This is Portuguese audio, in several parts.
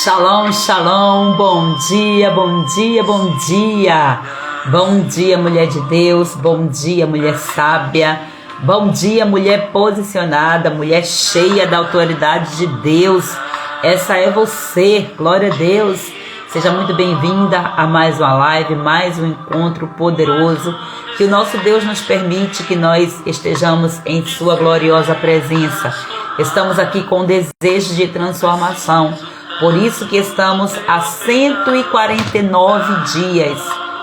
Shalom, shalom, bom dia, bom dia, bom dia. Bom dia, mulher de Deus, bom dia, mulher sábia. Bom dia, mulher posicionada, mulher cheia da autoridade de Deus. Essa é você, glória a Deus. Seja muito bem-vinda a mais uma live, mais um encontro poderoso. Que o nosso Deus nos permite que nós estejamos em sua gloriosa presença. Estamos aqui com desejo de transformação. Por isso que estamos há 149 dias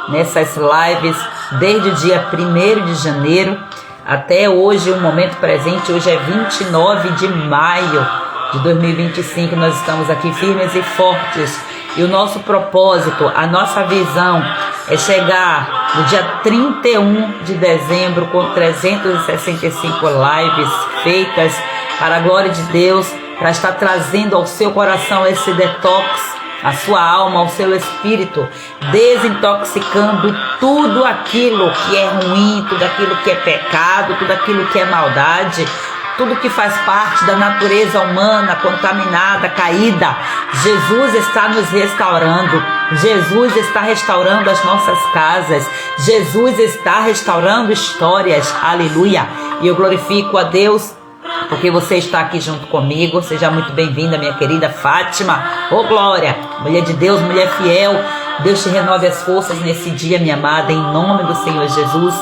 nessas lives, desde o dia 1º de janeiro até hoje, o momento presente. Hoje é 29 de maio de 2025, nós estamos aqui firmes e fortes. E o nosso propósito, a nossa visão é chegar no dia 31 de dezembro com 365 lives feitas para a glória de Deus, para estar trazendo ao seu coração esse detox, a sua alma, ao seu espírito, desintoxicando tudo aquilo que é ruim, tudo aquilo que é pecado, tudo aquilo que é maldade, tudo que faz parte da natureza humana contaminada, caída. Jesus está nos restaurando. Jesus está restaurando as nossas casas. Jesus está restaurando histórias. Aleluia. E eu glorifico a Deus porque você está aqui junto comigo. Seja muito bem-vinda, minha querida Fátima. Ô glória, mulher de Deus, mulher fiel. Deus te renove as forças nesse dia, minha amada, em nome do Senhor Jesus.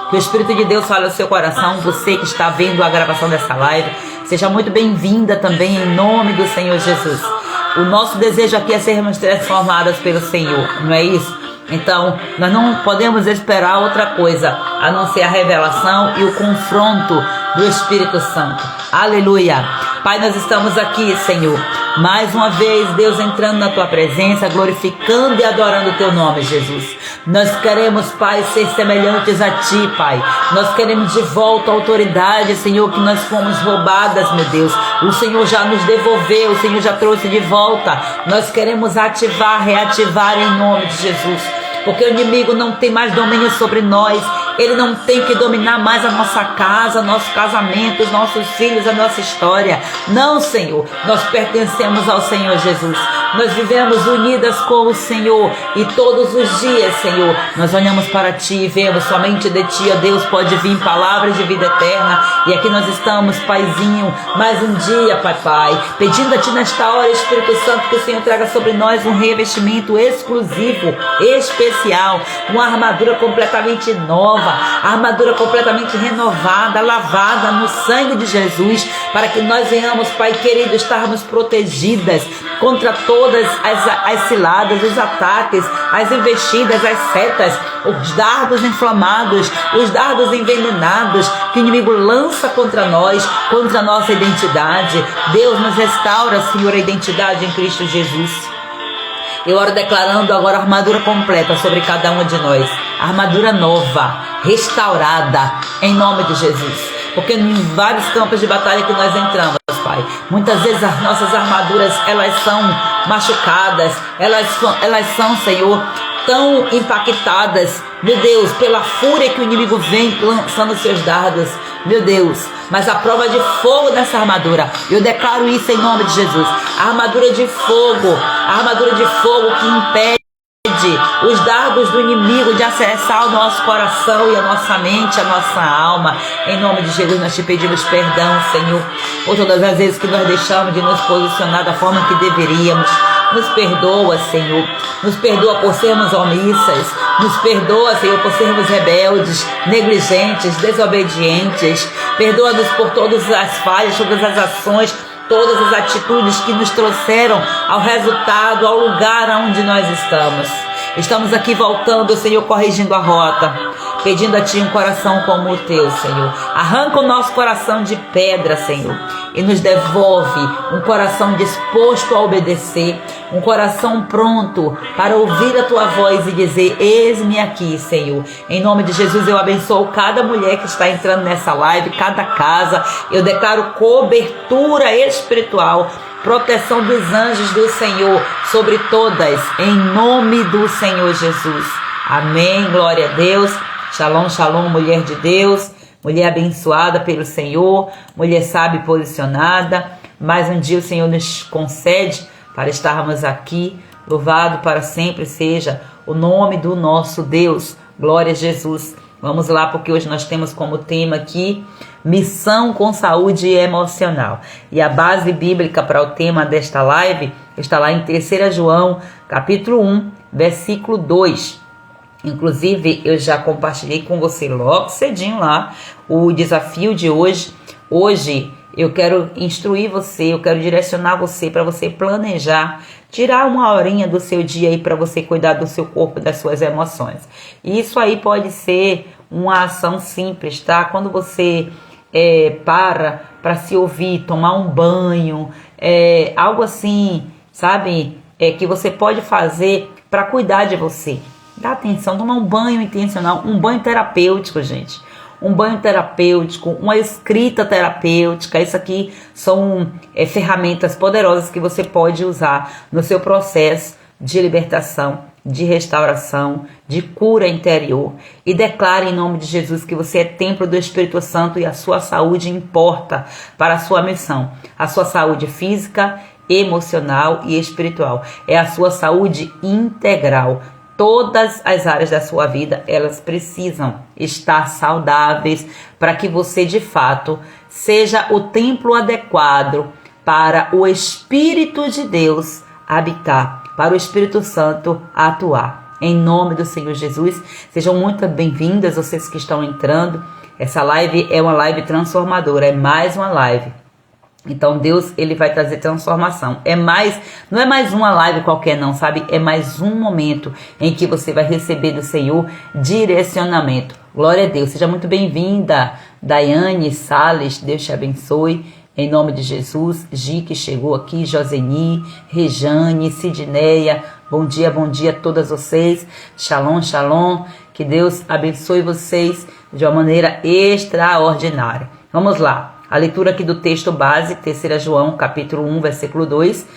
Que o Espírito de Deus fale ao seu coração. Você que está vendo a gravação dessa live, seja muito bem-vinda também em nome do Senhor Jesus. O nosso desejo aqui é sermos transformadas pelo Senhor, não é isso? Então, nós não podemos esperar outra coisa a não ser a revelação e o confronto do Espírito Santo. Aleluia. Pai, nós estamos aqui, Senhor, mais uma vez, Deus, entrando na Tua presença, glorificando e adorando o Teu nome, Jesus. Nós queremos, Pai, ser semelhantes a Ti, Pai. Nós queremos de volta a autoridade, Senhor, que nós fomos roubadas, meu Deus. O Senhor já nos devolveu, o Senhor já trouxe de volta. Nós queremos ativar, reativar em nome de Jesus. Porque o inimigo não tem mais domínio sobre nós. Ele não tem que dominar mais a nossa casa, nosso casamento, os nossos filhos, a nossa história. Não, Senhor, nós pertencemos ao Senhor Jesus. Nós vivemos unidas com o Senhor. E todos os dias, Senhor, nós olhamos para Ti e vemos somente de Ti, ó Deus, pode vir palavras de vida eterna. E aqui nós estamos, Paizinho, mais um dia, Pai, pedindo a Ti nesta hora, Espírito Santo, que o Senhor traga sobre nós um revestimento exclusivo, especial, uma armadura completamente nova, armadura completamente renovada, lavada no sangue de Jesus, para que nós venhamos, Pai querido, estarmos protegidas contra todas as ciladas, os ataques, as investidas, as setas, os dardos inflamados, os dardos envenenados que o inimigo lança contra nós, contra a nossa identidade. Deus nos restaura, Senhor, a identidade em Cristo Jesus. Eu oro declarando agora a armadura completa sobre cada um de nós. Armadura nova, restaurada, em nome de Jesus. Porque em vários campos de batalha que nós entramos, Pai, muitas vezes as nossas armaduras, elas são machucadas, elas são, Senhor, tão impactadas, meu Deus, pela fúria que o inimigo vem lançando seus dardos, meu Deus. Mas a prova de fogo nessa armadura, eu declaro isso em nome de Jesus. A armadura de fogo que impede os dardos do inimigo de acessar o nosso coração e a nossa mente, a nossa alma. Em nome de Jesus nós te pedimos perdão, Senhor, por todas as vezes que nós deixamos de nos posicionar da forma que deveríamos. Nos perdoa, Senhor. Nos perdoa por sermos omissas. Nos perdoa, Senhor, por sermos rebeldes, negligentes, desobedientes. Perdoa-nos por todas as falhas, todas as ações, todas as atitudes que nos trouxeram ao resultado, ao lugar onde nós estamos. Estamos aqui voltando, Senhor, corrigindo a rota, pedindo a Ti um coração como o Teu, Senhor. Arranca o nosso coração de pedra, Senhor, e nos devolve um coração disposto a obedecer, um coração pronto para ouvir a Tua voz e dizer: eis-me aqui, Senhor. Em nome de Jesus eu abençoo cada mulher que está entrando nessa live, cada casa. Eu declaro cobertura espiritual, proteção dos anjos do Senhor sobre todas, em nome do Senhor Jesus. Amém, glória a Deus. Shalom, shalom, mulher de Deus, mulher abençoada pelo Senhor, mulher sábia e posicionada. Mais um dia o Senhor nos concede para estarmos aqui. Louvado para sempre seja o nome do nosso Deus. Glória a Jesus. Vamos lá, porque hoje nós temos como tema aqui missão com saúde emocional. E a base bíblica para o tema desta live está lá em 3 João, capítulo 1, versículo 2. Inclusive, eu já compartilhei com você logo cedinho lá o desafio de hoje. Hoje eu quero instruir você, eu quero direcionar você para você planejar, tirar uma horinha do seu dia aí para você cuidar do seu corpo e das suas emoções. E isso aí pode ser uma ação simples, tá? Quando você para se ouvir, tomar um banho, algo assim, sabe? Que você pode fazer para cuidar de você. Dá atenção, tomar um banho intencional, um banho terapêutico, gente. Um banho terapêutico, uma escrita terapêutica. Isso aqui são ferramentas poderosas que você pode usar no seu processo de libertação, de restauração, de cura interior. E declare em nome de Jesus que você é templo do Espírito Santo e a sua saúde importa para a sua missão. A sua saúde física, emocional e espiritual. É a sua saúde integral. Todas as áreas da sua vida, elas precisam estar saudáveis para que você, de fato, seja o templo adequado para o Espírito de Deus habitar, para o Espírito Santo atuar. Em nome do Senhor Jesus, sejam muito bem-vindas vocês que estão entrando. Essa live é uma live transformadora, é mais uma live. Então Deus, ele vai trazer transformação. Não é mais uma live qualquer não, sabe? É mais um momento em que você vai receber do Senhor direcionamento. Glória a Deus. Seja muito bem-vinda, Daiane Salles. Deus te abençoe. Em nome de Jesus. Gi, que chegou aqui, Joseni, Rejane, Sidneia. Bom dia a todas vocês. Shalom, shalom. Que Deus abençoe vocês de uma maneira extraordinária. Vamos lá. A leitura aqui do texto base, 3 João, capítulo 1, versículo 2,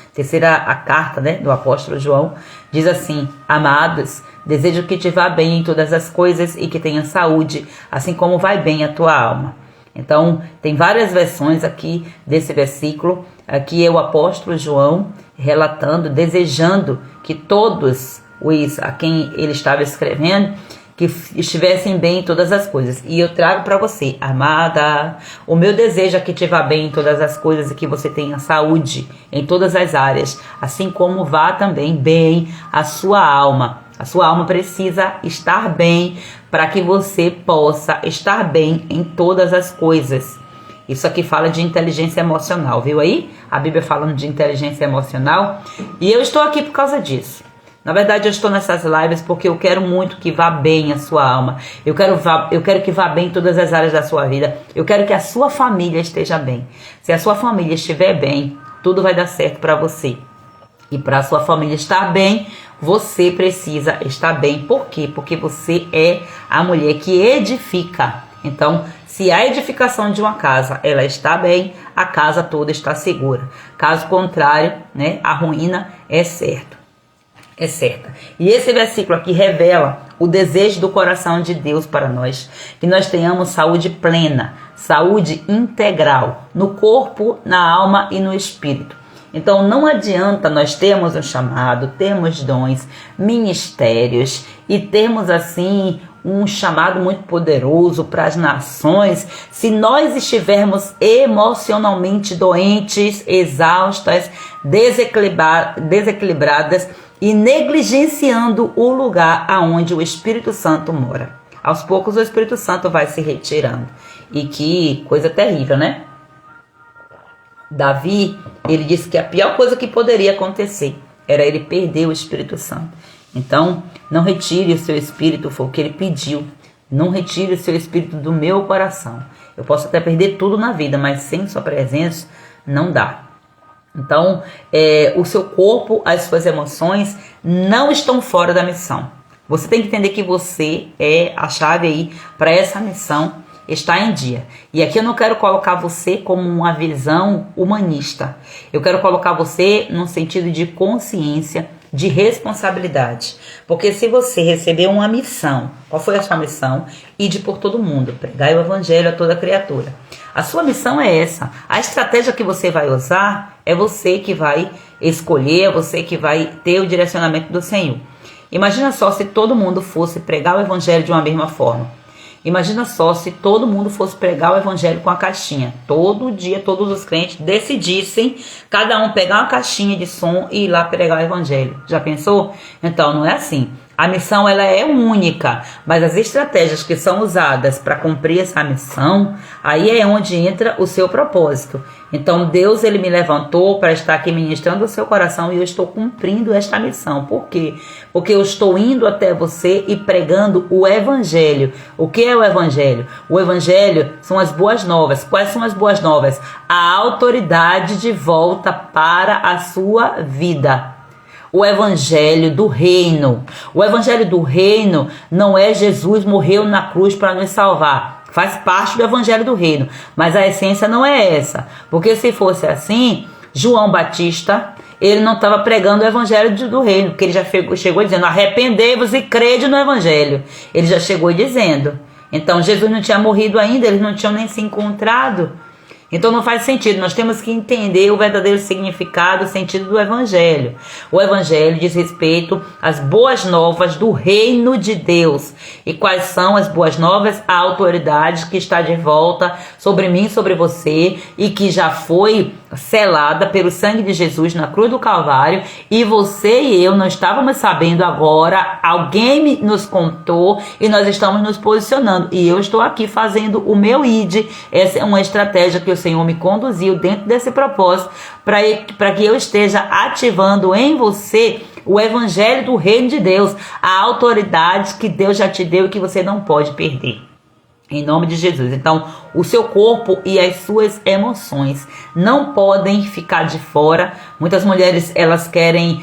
a carta, do apóstolo João, diz assim: Amados, desejo que te vá bem em todas as coisas e que tenha saúde, assim como vai bem a tua alma. Então, tem várias versões aqui desse versículo. Aqui é o apóstolo João relatando, desejando que todos os a quem ele estava escrevendo, que estivessem bem em todas as coisas. E eu trago para você, amada, o meu desejo é que te vá bem em todas as coisas e que você tenha saúde em todas as áreas, assim como vá também bem a sua alma. A sua alma precisa estar bem para que você possa estar bem em todas as coisas. Isso aqui fala de inteligência emocional, viu aí? A Bíblia falando de inteligência emocional. E eu estou aqui por causa disso. Na verdade, eu estou nessas lives porque eu quero muito que vá bem a sua alma. Eu quero que vá bem em todas as áreas da sua vida. Eu quero que a sua família esteja bem. Se a sua família estiver bem, tudo vai dar certo para você. E para a sua família estar bem, você precisa estar bem. Por quê? Porque você é a mulher que edifica. Então, se a edificação de uma casa ela está bem, a casa toda está segura. Caso contrário, a ruína é certa. E esse versículo aqui revela o desejo do coração de Deus para nós, que nós tenhamos saúde plena, saúde integral, no corpo, na alma e no espírito. Então não adianta nós termos um chamado, termos dons, ministérios e termos assim um chamado muito poderoso para as nações, se nós estivermos emocionalmente doentes, exaustas, desequilibradas, e negligenciando o lugar aonde o Espírito Santo mora. Aos poucos o Espírito Santo vai se retirando. E que coisa terrível, né? Davi, ele disse que a pior coisa que poderia acontecer era ele perder o Espírito Santo. Então, não retire o seu Espírito, foi o que ele pediu. Não retire o seu Espírito do meu coração. Eu posso até perder tudo na vida, mas sem sua presença não dá. Então, o seu corpo, as suas emoções não estão fora da missão. Você tem que entender que você é a chave aí para essa missão estar em dia. E aqui eu não quero colocar você como uma visão humanista. Eu quero colocar você num sentido de consciência, de responsabilidade. Porque se você receber uma missão, qual foi a sua missão? Ide por todo mundo, pregai o evangelho a toda criatura. A sua missão é essa. A estratégia que você vai usar é você que vai escolher, é você que vai ter o direcionamento do Senhor. Imagina só se todo mundo fosse pregar o evangelho de uma mesma forma. Imagina só se todo mundo fosse pregar o evangelho com a caixinha. Todo dia, todos os crentes decidissem, cada um pegar uma caixinha de som e ir lá pregar o evangelho. Já pensou? Então, não é assim. A missão ela é única, mas as estratégias que são usadas para cumprir essa missão, aí é onde entra o seu propósito. Então Deus ele me levantou para estar aqui ministrando o seu coração e eu estou cumprindo esta missão. Por quê? Porque eu estou indo até você e pregando o evangelho. O que é o evangelho? O evangelho são as boas novas. Quais são as boas novas? A autoridade de volta para a sua vida. O evangelho do reino. O evangelho do reino não é Jesus morreu na cruz para nos salvar. Faz parte do evangelho do reino. Mas a essência não é essa. Porque se fosse assim, João Batista, ele não estava pregando o evangelho do reino. Porque ele já chegou dizendo, arrependei-vos e crede no evangelho. Ele já chegou dizendo. Então Jesus não tinha morrido ainda, eles não tinham nem se encontrado. Então não faz sentido, nós temos que entender o verdadeiro significado, o sentido do evangelho. O evangelho diz respeito às boas novas do reino de Deus. E quais são as boas novas? A autoridade que está de volta sobre mim, sobre você, e que já foi selada pelo sangue de Jesus na cruz do Calvário, e você e eu não estávamos sabendo agora, alguém nos contou e nós estamos nos posicionando, e eu estou aqui fazendo o meu ID. Essa é uma estratégia que o Senhor me conduziu dentro desse propósito, para que eu esteja ativando em você o evangelho do reino de Deus, a autoridade que Deus já te deu e que você não pode perder. Em nome de Jesus. Então, o seu corpo e as suas emoções não podem ficar de fora. Muitas mulheres, elas querem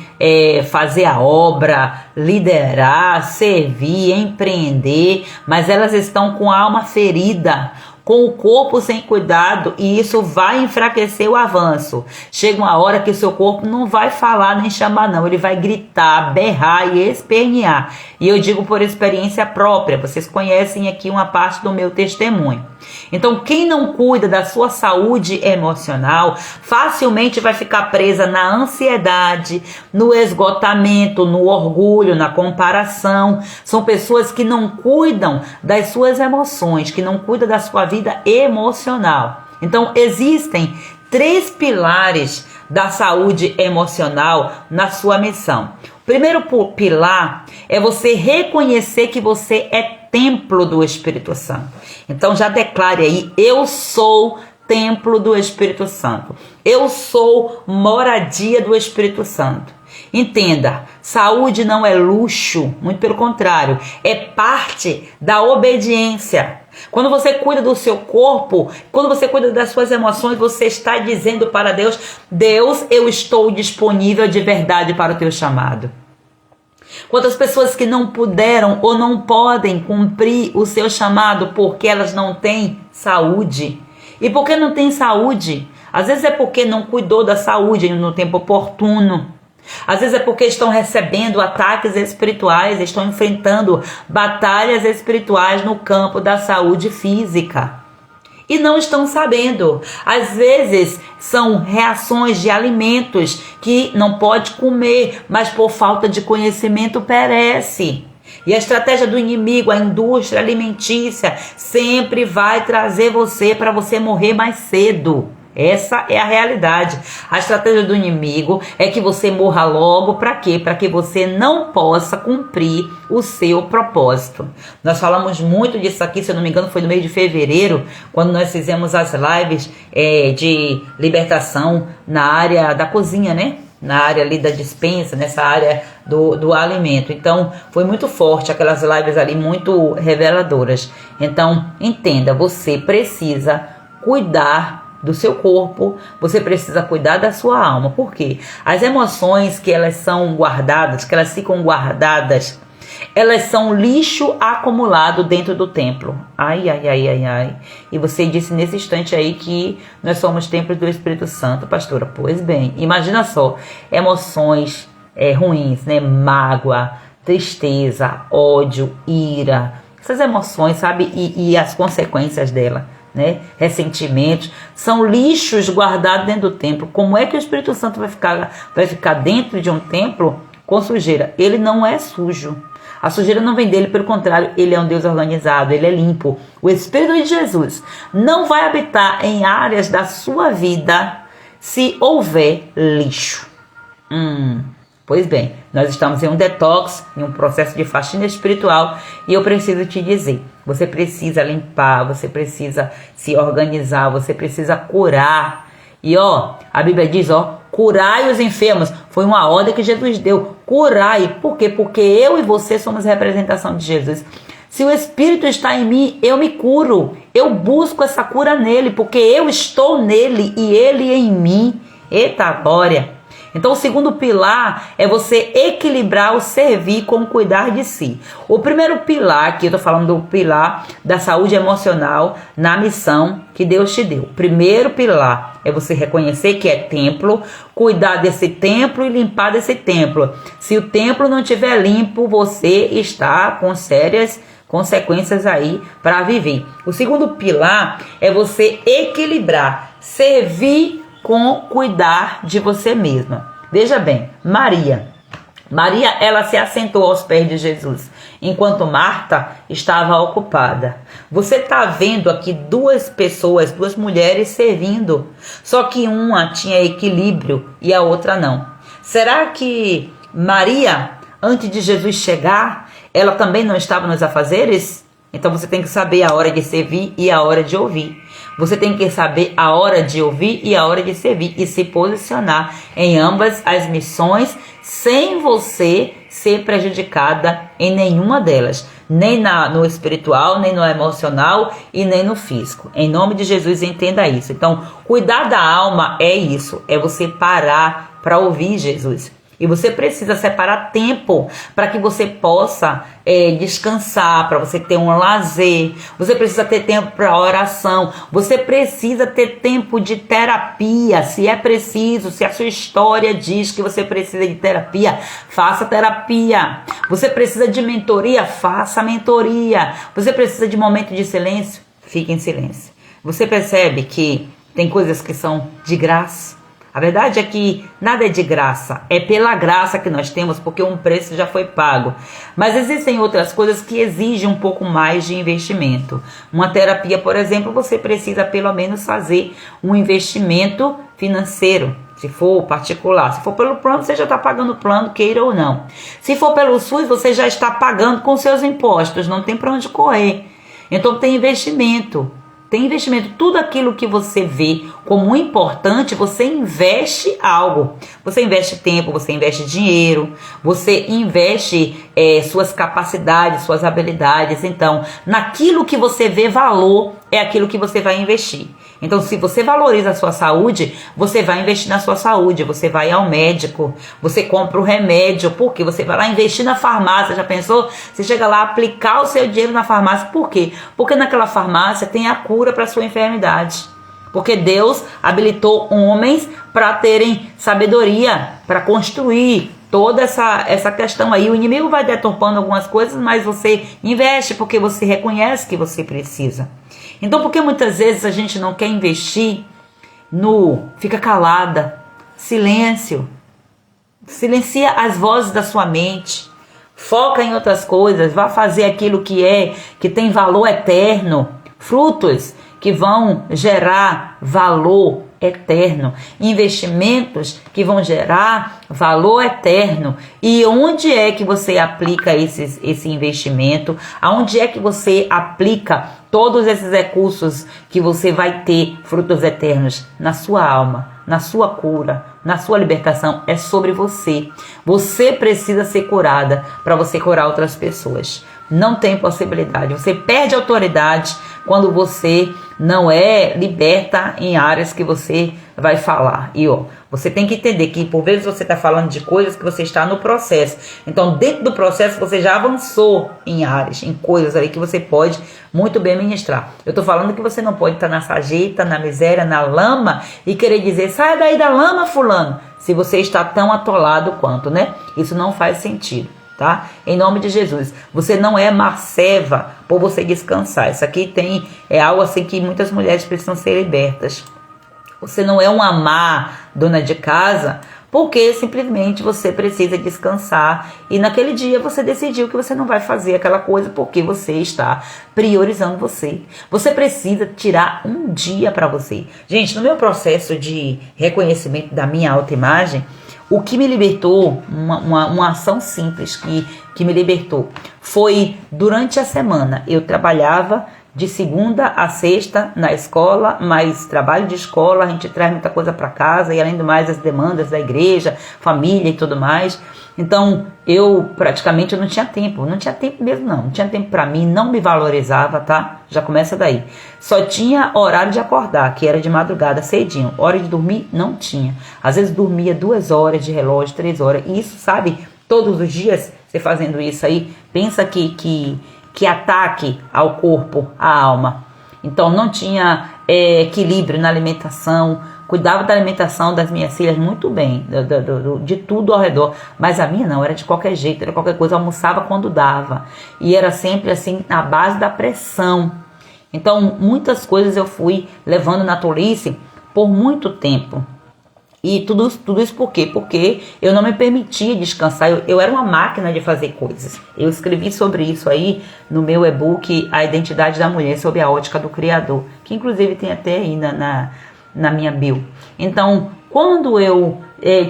fazer a obra, liderar, servir, empreender, mas elas estão com a alma ferida, com o corpo sem cuidado, e isso vai enfraquecer o avanço. Chega uma hora que o seu corpo não vai falar nem chamar não, ele vai gritar, berrar e espernear. E eu digo por experiência própria, vocês conhecem aqui uma parte do meu testemunho. Então quem não cuida da sua saúde emocional, facilmente vai ficar presa na ansiedade, no esgotamento, no orgulho, na comparação. São pessoas que não cuidam das suas emoções, que não cuidam da sua vida emocional. Então existem 3 pilares da saúde emocional na sua missão. O primeiro pilar é você reconhecer que você é templo do Espírito Santo. Então já declare aí, eu sou templo do Espírito Santo. Eu sou moradia do Espírito Santo. Entenda, saúde não é luxo, muito pelo contrário, é parte da obediência. Quando você cuida do seu corpo, quando você cuida das suas emoções, você está dizendo para Deus, Deus, eu estou disponível de verdade para o teu chamado. Quantas pessoas que não puderam ou não podem cumprir o seu chamado porque elas não têm saúde. E por que não tem saúde? Às vezes é porque não cuidou da saúde no tempo oportuno. Às vezes é porque estão recebendo ataques espirituais, estão enfrentando batalhas espirituais no campo da saúde física. E não estão sabendo. Às vezes são reações de alimentos que não pode comer, mas por falta de conhecimento perece. E a estratégia do inimigo, a indústria alimentícia, sempre vai trazer você para você morrer mais cedo. Essa é a realidade. A estratégia do inimigo é que você morra logo. Para quê? Para que você não possa cumprir o seu propósito. Nós falamos muito disso aqui, se eu não me engano foi no mês de fevereiro, quando nós fizemos as lives de libertação na área da cozinha, né? Na área ali da despensa, nessa área do alimento. Então foi muito forte aquelas lives ali, muito reveladoras. Então entenda, você precisa cuidar do seu corpo, você precisa cuidar da sua alma. Por quê? As emoções que elas são guardadas, que elas ficam guardadas, elas são lixo acumulado dentro do templo. Ai, ai, ai, ai, ai. E você disse nesse instante aí que nós somos templos do Espírito Santo, pastora. Pois bem, imagina só, emoções ruins, né? Mágoa, tristeza, ódio, ira, essas emoções, sabe? E as consequências dela. né? Ressentimentos, são lixos guardados dentro do templo. Como é que o Espírito Santo vai ficar dentro de um templo com sujeira? Ele não é sujo. A sujeira não vem dele, pelo contrário, ele é um Deus organizado, ele é limpo. O Espírito de Jesus não vai habitar em áreas da sua vida se houver lixo. Pois bem, nós estamos em um detox, em um processo de faxina espiritual, e eu preciso te dizer, você precisa limpar, você precisa se organizar, você precisa curar. E a Bíblia diz, curai os enfermos. Foi uma ordem que Jesus deu, curai. Por quê? Porque eu e você somos representação de Jesus. Se o Espírito está em mim, eu me curo. Eu busco essa cura nele, porque eu estou nele e ele em mim. Eita glória! Então o segundo pilar é você equilibrar o servir com o cuidar de si. O primeiro pilar, aqui eu estou falando do pilar da saúde emocional na missão que Deus te deu. O primeiro pilar é você reconhecer que é templo, cuidar desse templo e limpar desse templo. Se o templo não estiver limpo, você está com sérias consequências aí para viver. O segundo pilar é você equilibrar, servir com cuidar de você mesma. Veja bem, Maria, ela se assentou aos pés de Jesus, enquanto Marta estava ocupada. Você está vendo aqui duas pessoas, duas mulheres servindo, só que uma tinha equilíbrio e a outra não. Será que Maria, antes de Jesus chegar, ela também não estava nos afazeres? Então você tem que saber a hora de servir e a hora de ouvir. Você tem que saber a hora de ouvir e a hora de servir e se posicionar em ambas as missões sem você ser prejudicada em nenhuma delas. Nem no espiritual, nem no emocional e nem no físico. Em nome de Jesus, entenda isso. Então, cuidar da alma é isso. É você parar para ouvir Jesus. E você precisa separar tempo para que você possa descansar, para você ter um lazer. Você precisa ter tempo para oração. Você precisa ter tempo de terapia, se é preciso. Se a sua história diz que você precisa de terapia, faça terapia. Você precisa de mentoria, faça mentoria. Você precisa de momento de silêncio, fique em silêncio. Você percebe que tem coisas que são de graça? A verdade é que nada é de graça, é pela graça que nós temos, porque um preço já foi pago. Mas existem outras coisas que exigem um pouco mais de investimento. Uma terapia, por exemplo, você precisa pelo menos fazer um investimento financeiro, se for particular. Se for pelo plano, você já está pagando o plano, queira ou não. Se for pelo SUS, você já está pagando com seus impostos, não tem para onde correr. Então tem investimento. Tem investimento, tudo aquilo que você vê como importante, você investe algo. Você investe tempo, você investe dinheiro, você investe suas capacidades, suas habilidades. Então, naquilo que você vê valor, é aquilo que você vai investir. Então, se você valoriza a sua saúde, você vai investir na sua saúde, você vai ao médico, você compra o remédio, porque você vai lá investir na farmácia, já pensou? Você chega lá aplicar o seu dinheiro na farmácia, por quê? Porque naquela farmácia tem a cura para a sua enfermidade. Porque Deus habilitou homens para terem sabedoria, para construir toda essa questão aí. O inimigo vai deturpando algumas coisas, mas você investe porque você reconhece que você precisa. Então, por que muitas vezes a gente não quer investir fica calada, silêncio, silencia as vozes da sua mente, foca em outras coisas, vá fazer aquilo que tem valor eterno, frutos que vão gerar valor eterno, investimentos que vão gerar valor eterno. E onde é que você aplica esse investimento? Aonde é que você aplica todos esses recursos que você vai ter frutos eternos? Na sua alma, na sua cura, na sua libertação. É sobre você. Você precisa ser curada para você curar outras pessoas. Não tem possibilidade. Você perde autoridade quando você não é liberta em áreas que você vai falar. E você tem que entender que por vezes você está falando de coisas que você está no processo. Então dentro do processo você já avançou em áreas, em coisas ali que você pode muito bem ministrar. Eu estou falando que você não pode estar na sarjeta, na miséria, na lama e querer dizer, sai daí da lama, fulano, se você está tão atolado quanto, né? Isso não faz sentido. tá? Em nome de Jesus. Você não é má serva por você descansar. Isso aqui é algo assim que muitas mulheres precisam ser libertas. Você não é uma má dona de casa porque simplesmente você precisa descansar e naquele dia você decidiu que você não vai fazer aquela coisa porque você está priorizando você. Você precisa tirar um dia para você. Gente, no meu processo de reconhecimento da minha autoimagem, o que me libertou, uma ação simples que me libertou, foi durante a semana. Eu trabalhava de segunda a sexta na escola, mas trabalho de escola, a gente traz muita coisa para casa e além do mais as demandas da igreja, família e tudo mais. Então eu praticamente não tinha tempo mesmo não tinha tempo para mim, não me valorizava, tá? Já começa daí. Só tinha horário de acordar, que era de madrugada cedinho, hora de dormir não tinha. Às vezes dormia 2 horas de relógio, 3 horas, e isso, sabe, todos os dias você fazendo isso aí, pensa que ataque ao corpo, à alma. Então não tinha equilíbrio na alimentação, cuidava da alimentação das minhas filhas muito bem, de tudo ao redor, mas a minha não, era de qualquer jeito, era qualquer coisa, eu almoçava quando dava, e era sempre assim, na base da pressão. Então muitas coisas eu fui levando na tolice por muito tempo. E tudo isso por quê? Porque eu não me permitia descansar, eu era uma máquina de fazer coisas. Eu escrevi sobre isso aí no meu e-book A Identidade da Mulher, sob a ótica do Criador, que inclusive tem até aí na minha bio. Então, quando eu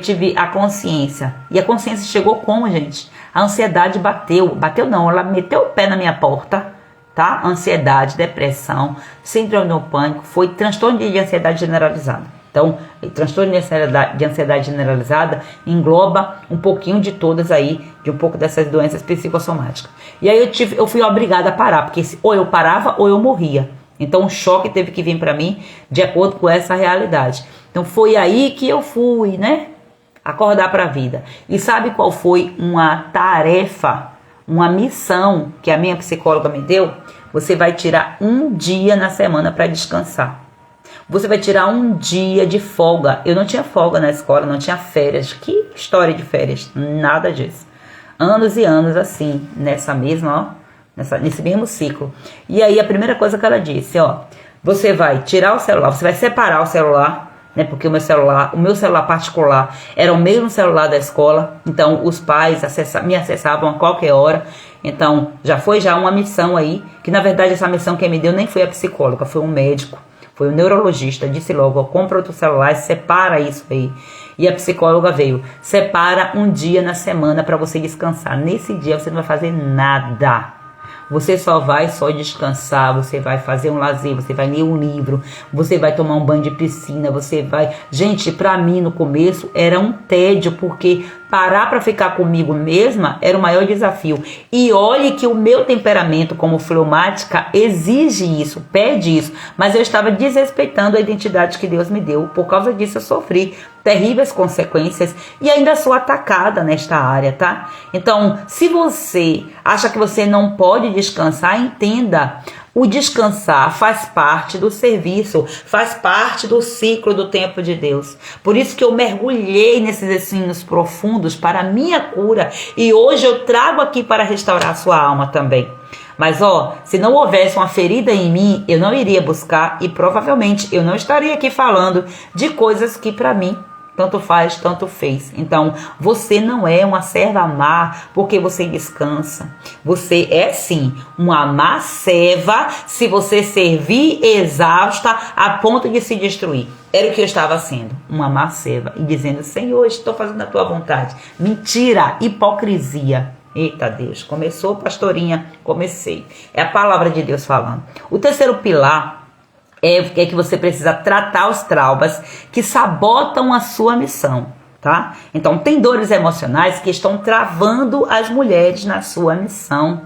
tive a consciência, e a consciência chegou como, gente? A ansiedade bateu não, ela meteu o pé na minha porta, tá? Ansiedade, depressão, síndrome do pânico, foi transtorno de ansiedade generalizada. Então, o transtorno de ansiedade generalizada engloba um pouquinho de todas aí, de um pouco dessas doenças psicossomáticas. E aí eu fui obrigada a parar, porque ou eu parava ou eu morria. Então o choque teve que vir para mim de acordo com essa realidade. Então foi aí que eu fui, né, acordar para a vida. E sabe qual foi uma tarefa, uma missão que a minha psicóloga me deu? Você vai tirar um dia na semana para descansar. Você vai tirar um dia de folga. Eu não tinha folga na escola, não tinha férias. Que história de férias? Nada disso. Anos e anos assim, nesse mesmo ciclo. E aí a primeira coisa que ela disse, você vai tirar o celular, você vai separar o celular, né? Porque o meu celular particular era o mesmo celular da escola. Então os pais me acessavam a qualquer hora. Então já foi uma missão aí, que na verdade essa missão quem me deu nem foi a psicóloga, foi um médico. Foi o neurologista, disse logo, compra outro celular, separa isso aí. E a psicóloga veio, separa um dia na semana para você descansar. Nesse dia você não vai fazer nada. Você só vai descansar, você vai fazer um lazer, você vai ler um livro, você vai tomar um banho de piscina, você vai... Gente, pra mim no começo era um tédio, porque parar para ficar comigo mesma era o maior desafio. E olhe que o meu temperamento como fleumática exige isso, pede isso, mas eu estava desrespeitando a identidade que Deus me deu. Por causa disso eu sofri terríveis consequências e ainda sou atacada nesta área, tá? Então, se você acha que você não pode descansar, entenda. O descansar faz parte do serviço, faz parte do ciclo do tempo de Deus. Por isso que eu mergulhei nesses ensinos profundos para a minha cura e hoje eu trago aqui para restaurar a sua alma também. Mas se não houvesse uma ferida em mim, eu não iria buscar e provavelmente eu não estaria aqui falando de coisas que para mim tanto faz, tanto fez. Então, você não é uma serva má porque você descansa. Você é sim uma má serva se você servir exausta a ponto de se destruir. Era o que eu estava sendo, uma má serva. E dizendo, Senhor, estou fazendo a tua vontade. Mentira, hipocrisia. Eita Deus, começou, pastorinha, comecei. É a palavra de Deus falando. O terceiro pilar é que você precisa tratar os traumas que sabotam a sua missão, tá? Então, tem dores emocionais que estão travando as mulheres na sua missão.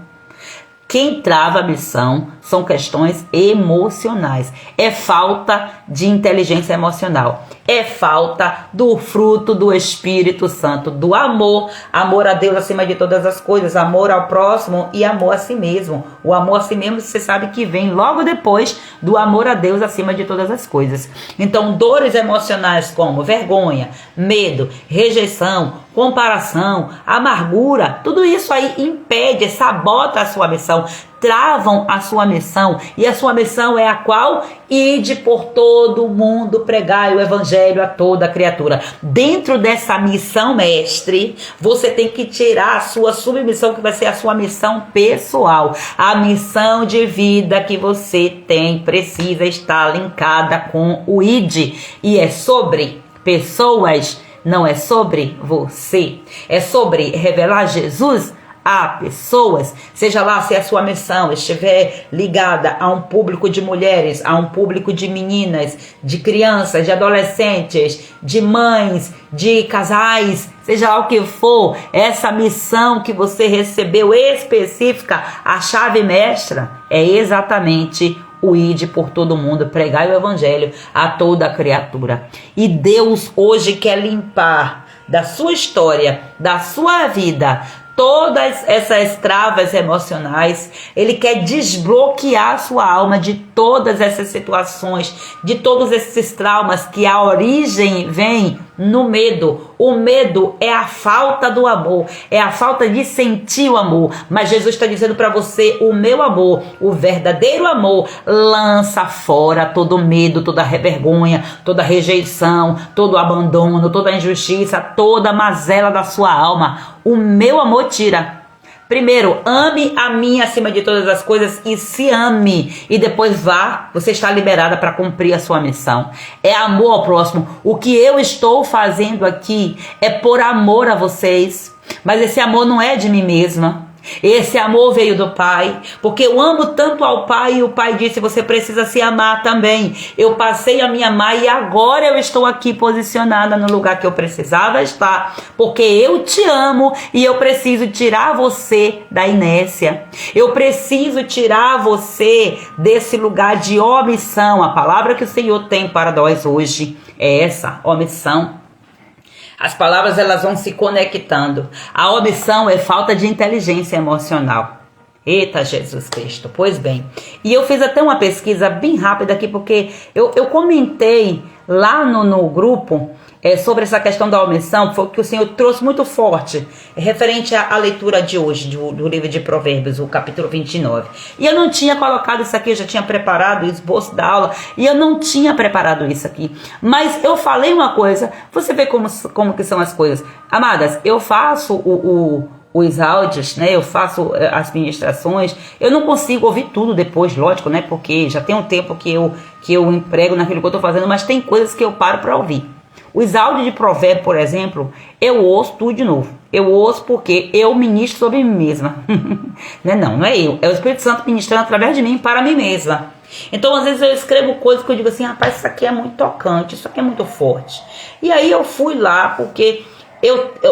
Quem trava a missão são questões emocionais. É falta de inteligência emocional. É falta do fruto do Espírito Santo, do amor. Amor a Deus acima de todas as coisas, amor ao próximo e amor a si mesmo. O amor a si mesmo, você sabe que vem logo depois do amor a Deus acima de todas as coisas. Então, dores emocionais como vergonha, medo, rejeição, comparação, amargura, tudo isso aí impede, sabota a sua missão, travam a sua missão. E a sua missão é a qual? Ide por todo o mundo, pregai o evangelho a toda criatura. Dentro dessa missão, mestre, você tem que tirar a sua submissão, que vai ser a sua missão pessoal. A missão de vida que você tem precisa estar linkada com o ide. E é sobre pessoas, não é sobre você. É sobre revelar Jesus a pessoas, seja lá se a sua missão estiver ligada a um público de mulheres, a um público de meninas, de crianças, de adolescentes, de mães, de casais, seja lá o que for, essa missão que você recebeu específica, a chave mestra é exatamente o ide por todo mundo, pregai o evangelho a toda criatura. E Deus hoje quer limpar da sua história, da sua vida, todas essas travas emocionais. Ele quer desbloquear a sua alma de todas essas situações, de todos esses traumas, que a origem vem no medo. O medo é a falta do amor, é a falta de sentir o amor. Mas Jesus está dizendo para você: o meu amor, o verdadeiro amor, lança fora todo medo, toda vergonha, toda rejeição, todo abandono, toda injustiça, toda mazela da sua alma. O meu amor tira. Primeiro, ame a mim acima de todas as coisas e se ame. E depois vá, você está liberada para cumprir a sua missão. É amor ao próximo. O que eu estou fazendo aqui é por amor a vocês. Mas esse amor não é de mim mesma. Esse amor veio do Pai, porque eu amo tanto ao Pai, e o Pai disse: você precisa se amar também. Eu passei a me amar e agora eu estou aqui posicionada no lugar que eu precisava estar, porque eu te amo e eu preciso tirar você da inércia. Eu preciso tirar você desse lugar de omissão. A palavra que o Senhor tem para nós hoje é essa: omissão. As palavras, elas vão se conectando. A omissão é falta de inteligência emocional. Eita Jesus Cristo. Pois bem, e eu fiz até uma pesquisa bem rápida aqui, porque eu comentei lá no grupo sobre essa questão da omissão, foi o que o Senhor trouxe muito forte, referente à leitura de hoje, do livro de Provérbios, o capítulo 29. E eu não tinha colocado isso aqui, eu já tinha preparado o esboço da aula, e eu não tinha preparado isso aqui. Mas eu falei uma coisa, você vê como que são as coisas. Amadas, eu faço os áudios, né? Eu faço as ministrações, eu não consigo ouvir tudo depois, lógico, né? Porque já tem um tempo que eu emprego naquilo que eu estou fazendo, mas tem coisas que eu paro para ouvir. Os áudios de provérbio, por exemplo, eu ouço tudo de novo. Eu ouço porque eu ministro sobre mim mesma. Não é eu. É o Espírito Santo ministrando através de mim para mim mesma. Então, às vezes eu escrevo coisas que eu digo assim: rapaz, isso aqui é muito tocante, isso aqui é muito forte. E aí eu fui lá porque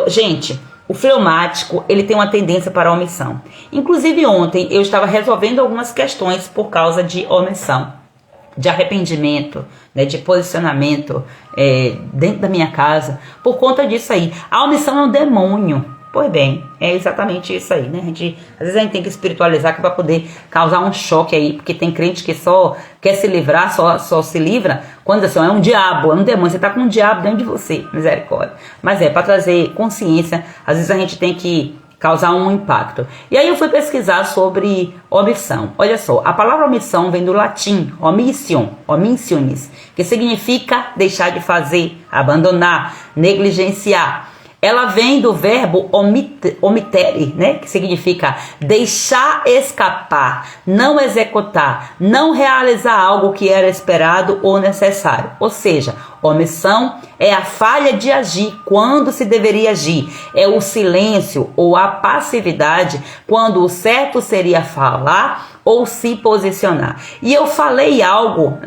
gente, o fleumático, ele tem uma tendência para a omissão. Inclusive ontem eu estava resolvendo algumas questões por causa de omissão, de arrependimento, né, de posicionamento dentro da minha casa, por conta disso aí. A omissão é um demônio. Pois bem, é exatamente isso aí, né? Às vezes a gente tem que espiritualizar para poder causar um choque aí, porque tem crente que só quer se livrar, só se livra quando assim, é um diabo, é um demônio, você está com um diabo dentro de você, misericórdia. Mas para trazer consciência, às vezes a gente tem que causar um impacto. E aí eu fui pesquisar sobre omissão. Olha só, a palavra omissão vem do latim, omissionis, que significa deixar de fazer, abandonar, negligenciar. Ela vem do verbo omittere, né? Que significa deixar escapar, não executar, não realizar algo que era esperado ou necessário. Ou seja, omissão é a falha de agir quando se deveria agir. É o silêncio ou a passividade quando o certo seria falar ou se posicionar. E eu falei algo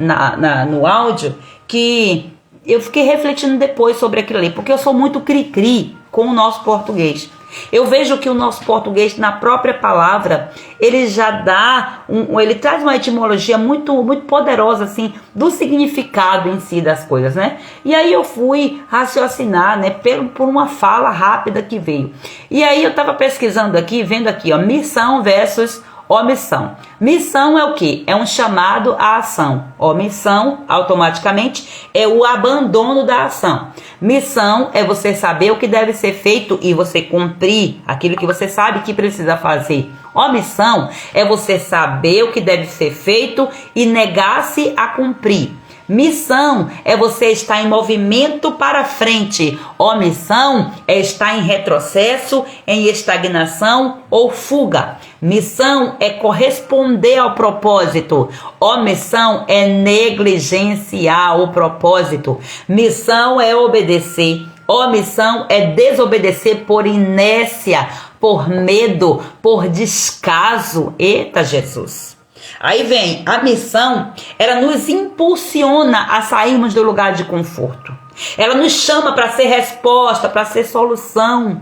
no áudio que eu fiquei refletindo depois sobre aquilo ali, porque eu sou muito cri-cri com o nosso português. Eu vejo que o nosso português, na própria palavra, ele já dá, ele traz uma etimologia muito, muito poderosa, assim, do significado em si das coisas, né? E aí eu fui raciocinar, né, por uma fala rápida que veio. E aí eu estava pesquisando aqui, vendo aqui, ó, missão versus omissão. Missão é o quê? É um chamado à ação. Omissão, automaticamente, é o abandono da ação. Missão é você saber o que deve ser feito e você cumprir aquilo que você sabe que precisa fazer. Omissão é você saber o que deve ser feito e negar-se a cumprir. Missão é você estar em movimento para frente. Omissão é estar em retrocesso, em estagnação ou fuga. Missão é corresponder ao propósito. Omissão é negligenciar o propósito. Missão é obedecer. Omissão é desobedecer por inércia, por medo, por descaso. Eita Jesus! Aí vem, a missão, ela nos impulsiona a sairmos do lugar de conforto. Ela nos chama para ser resposta, para ser solução,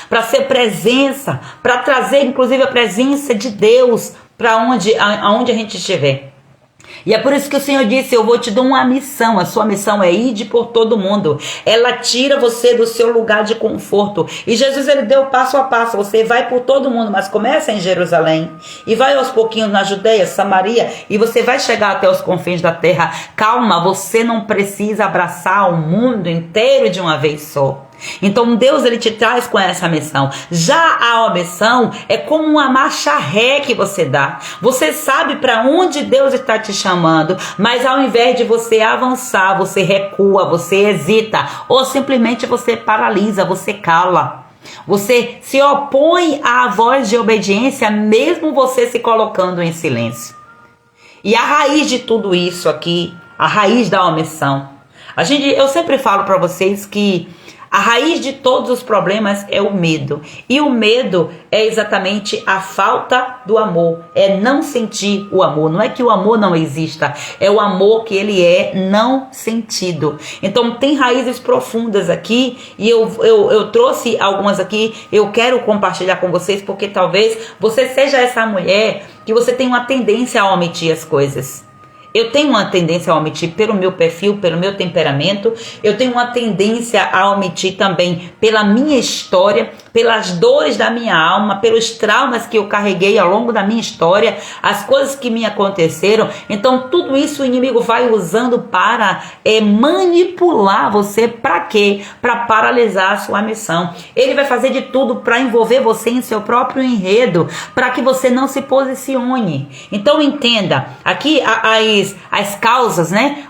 para ser presença, para trazer inclusive a presença de Deus para aonde a gente estiver. E é por isso que o Senhor disse, eu vou te dar uma missão, a sua missão é ir por todo mundo. Ela tira você do seu lugar de conforto. E Jesus, ele deu passo a passo, você vai por todo mundo, mas começa em Jerusalém, e vai aos pouquinhos na Judeia, Samaria, e você vai chegar até os confins da terra. Calma, você não precisa abraçar o mundo inteiro de uma vez só. Então Deus, ele te traz com essa missão. Já a omissão é como uma marcha ré que você dá. Você sabe para onde Deus está te chamando, mas ao invés de você avançar, você recua, você hesita, ou simplesmente você paralisa, você cala. Você se opõe à voz de obediência, mesmo você se colocando em silêncio. E a raiz de tudo isso aqui, a raiz da omissão, eu sempre falo para vocês que a raiz de todos os problemas é o medo. E o medo é exatamente a falta do amor. É não sentir o amor. Não é que o amor não exista. É o amor que ele é não sentido. Então tem raízes profundas aqui. E eu trouxe algumas aqui. Eu quero compartilhar com vocês. Porque talvez você seja essa mulher que você tem uma tendência a omitir as coisas. Eu tenho uma tendência a omitir pelo meu perfil, pelo meu temperamento. Eu tenho uma tendência a omitir também pela minha história, pelas dores da minha alma, pelos traumas que eu carreguei ao longo da minha história, as coisas que me aconteceram. Então tudo isso o inimigo vai usando para manipular você. Para quê? Para paralisar a sua missão. Ele vai fazer de tudo para envolver você em seu próprio enredo, para que você não se posicione. Então entenda, aqui as causas, né?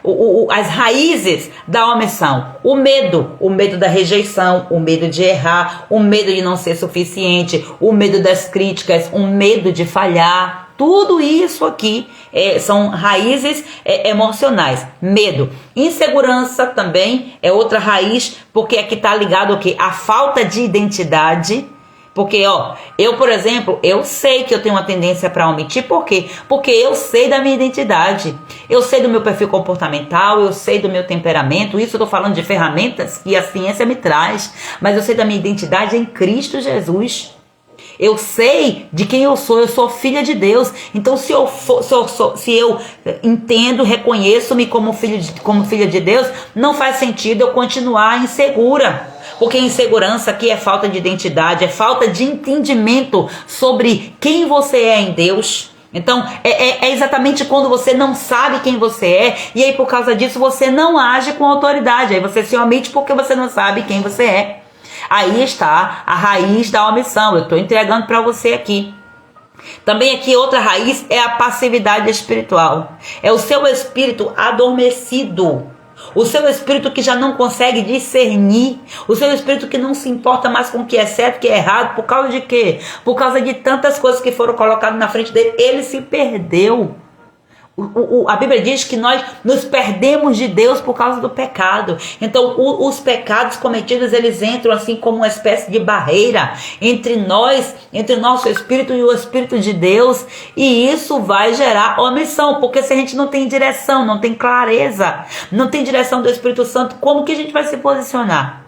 As raízes da omissão. O medo da rejeição, o medo de errar, o medo de não ser suficiente, o medo das críticas, o medo de falhar. Tudo isso aqui são raízes emocionais. Medo. Insegurança também é outra raiz, porque aqui está ligado ao quê? A falta de identidade. Porque, eu, por exemplo, eu sei que eu tenho uma tendência para omitir. Por quê? Porque eu sei da minha identidade. Eu sei do meu perfil comportamental, eu sei do meu temperamento. Isso eu estou falando de ferramentas que a ciência me traz. Mas eu sei da minha identidade em Cristo Jesus. Eu sei de quem eu sou filha de Deus. Então se eu entendo, reconheço-me como filha de Deus, não faz sentido eu continuar insegura. Porque insegurança aqui é falta de identidade, é falta de entendimento sobre quem você é em Deus. Então é exatamente quando você não sabe quem você é, e aí por causa disso você não age com autoridade, aí você se omite porque você não sabe quem você é. Aí está a raiz da omissão, eu estou entregando para você aqui. Também aqui outra raiz é a passividade espiritual, é o seu espírito adormecido. O seu espírito que já não consegue discernir, o seu espírito que não se importa mais com o que é certo e o que é errado, por causa de quê? Por causa de tantas coisas que foram colocadas na frente dele, ele se perdeu. A Bíblia diz que nós nos perdemos de Deus por causa do pecado. Então os pecados cometidos, eles entram assim como uma espécie de barreira entre nós, entre o nosso espírito e o espírito de Deus, e isso vai gerar omissão, porque se a gente não tem direção, não tem clareza, não tem direção do Espírito Santo, como que a gente vai se posicionar?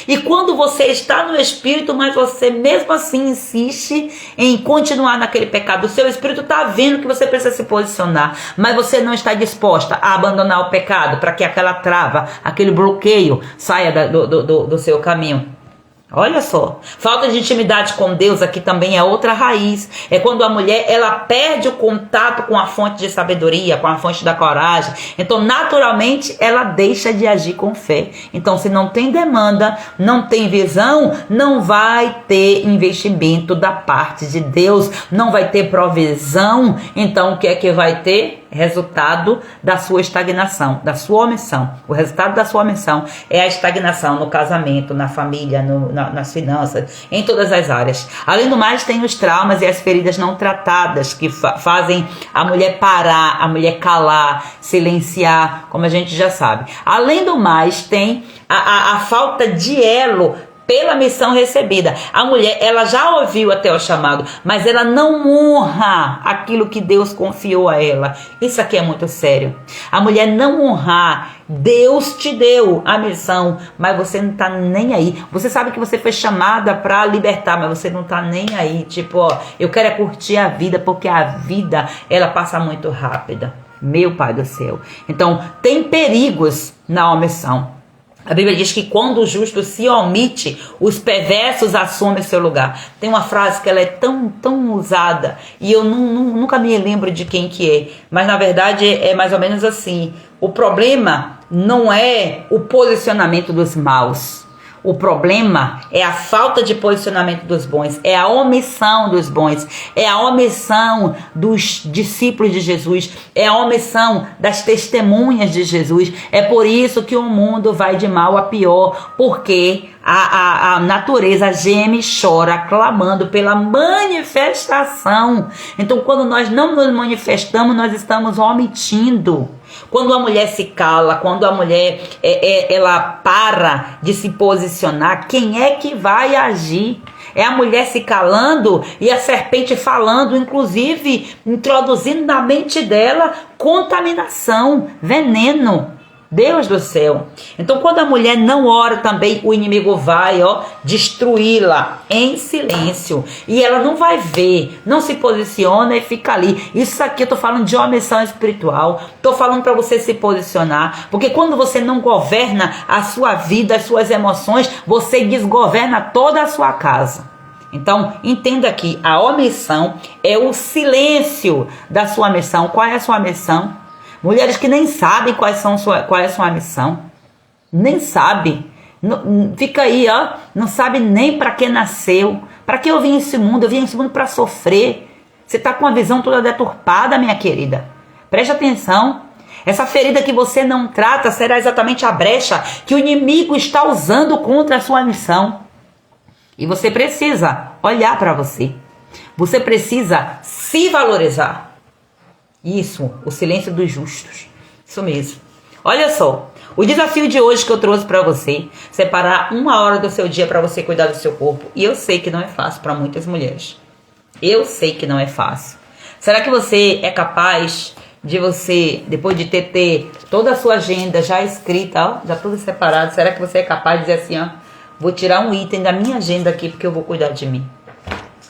E quando você está no espírito, mas você mesmo assim insiste em continuar naquele pecado, o seu espírito está vendo que você precisa se posicionar, mas você não está disposta a abandonar o pecado para que aquela trava, aquele bloqueio saia do seu caminho. Olha só, falta de intimidade com Deus aqui também é outra raiz. É quando a mulher, ela perde o contato com a fonte de sabedoria, com a fonte da coragem. Então, naturalmente, ela deixa de agir com fé. Então, se não tem demanda, não tem visão, não vai ter investimento da parte de Deus, não vai ter provisão. Então, o que é que vai ter? Resultado da sua estagnação, da sua omissão. O resultado da sua omissão é a estagnação no casamento, na família, nas finanças, em todas as áreas. Além do mais, tem os traumas e as feridas não tratadas que fazem a mulher parar, a mulher calar, silenciar, como a gente já sabe. Além do mais, tem a falta de elo pela missão recebida. A mulher, ela já ouviu até o chamado, mas ela não honra aquilo que Deus confiou a ela. Isso aqui é muito sério. A mulher não honrar, Deus te deu a missão, mas você não tá nem aí. Você sabe que você foi chamada para libertar, mas você não tá nem aí. Tipo, ó, eu quero é curtir a vida, porque a vida, ela passa muito rápida. Meu Pai do céu. Então, tem perigos na omissão. A Bíblia diz que quando o justo se omite, os perversos assumem seu lugar. Tem uma frase que ela é tão usada, e eu nunca me lembro de quem que é, mas na verdade é mais ou menos assim: o problema não é o posicionamento dos maus. O problema é a falta de posicionamento dos bons, é a omissão dos bons, é a omissão dos discípulos de Jesus, é a omissão das testemunhas de Jesus. É por isso que o mundo vai de mal a pior, porque a natureza geme e chora, clamando pela manifestação. Então, quando nós não nos manifestamos, nós estamos omitindo. Quando a mulher se cala, quando a mulher ela para de se posicionar, quem é que vai agir? É a mulher se calando e a serpente falando, inclusive introduzindo na mente dela contaminação, veneno. Deus do céu. Então, quando a mulher não ora também, o inimigo vai, destruí-la em silêncio. E ela não vai ver, não se posiciona e fica ali. Isso aqui eu tô falando de omissão espiritual. Tô falando para você se posicionar. Porque quando você não governa a sua vida, as suas emoções, você desgoverna toda a sua casa. Então, entenda que a omissão é o silêncio da sua missão. Qual é a sua missão? Mulheres que nem sabem qual é a sua missão. Nem sabe. Fica aí, não sabe nem para que nasceu. Para que eu vim nesse mundo? Eu vim nesse mundo para sofrer. Você está com a visão toda deturpada, minha querida. Preste atenção. Essa ferida que você não trata será exatamente a brecha que o inimigo está usando contra a sua missão. E você precisa olhar para você. Você precisa se valorizar. Isso, o silêncio dos justos. Isso mesmo. Olha só, o desafio de hoje que eu trouxe para você, separar 1 hora do seu dia para você cuidar do seu corpo. E eu sei que não é fácil para muitas mulheres. Eu sei que não é fácil. Será que você é capaz de você, depois de ter toda a sua agenda já escrita, já tudo separado, será que você é capaz de dizer assim, vou tirar um item da minha agenda aqui porque eu vou cuidar de mim?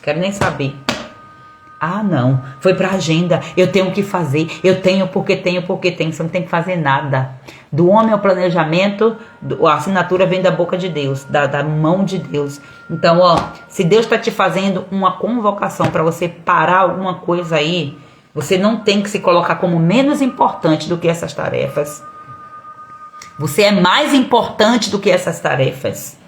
Quero nem saber. Ah, não, foi pra agenda, eu tenho que fazer, eu tenho porque tenho, você não tem que fazer nada. Do homem ao planejamento, a assinatura vem da boca de Deus, da mão de Deus. Então, se Deus está te fazendo uma convocação para você parar alguma coisa aí, você não tem que se colocar como menos importante do que essas tarefas. Você é mais importante do que essas tarefas.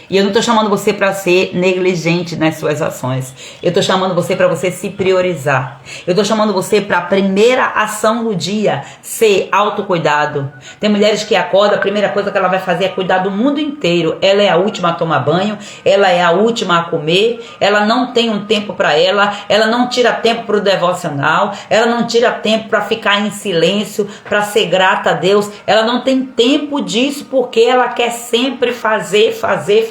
E eu não estou chamando você para ser negligente nas suas ações. Eu estou chamando você para você se priorizar. Eu estou chamando você para a primeira ação do dia ser autocuidado. Tem mulheres que acordam, a primeira coisa que ela vai fazer é cuidar do mundo inteiro. Ela é a última a tomar banho, ela é a última a comer, ela não tem um tempo para ela não tira tempo para o devocional, ela não tira tempo para ficar em silêncio, para ser grata a Deus. Ela não tem tempo disso porque ela quer sempre fazer.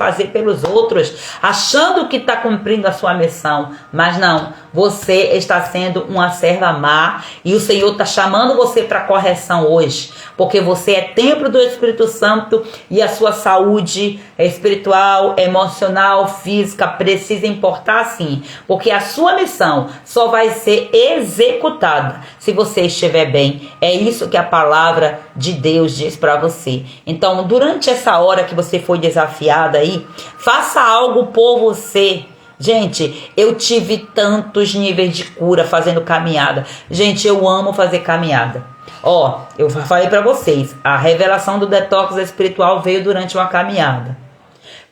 fazer pelos outros, achando que está cumprindo a sua missão. Mas não, você está sendo uma serva má e o Senhor está chamando você para correção hoje, porque você é templo do Espírito Santo e a sua saúde espiritual, emocional, física precisa importar sim, porque a sua missão só vai ser executada se você estiver bem. É isso que a palavra de Deus diz para você. Então, durante essa hora que você foi desafiada aí, faça algo por você. Gente, eu tive tantos níveis de cura fazendo caminhada. Gente, eu amo fazer caminhada. Ó, eu falei para vocês, a revelação do detox espiritual veio durante uma caminhada.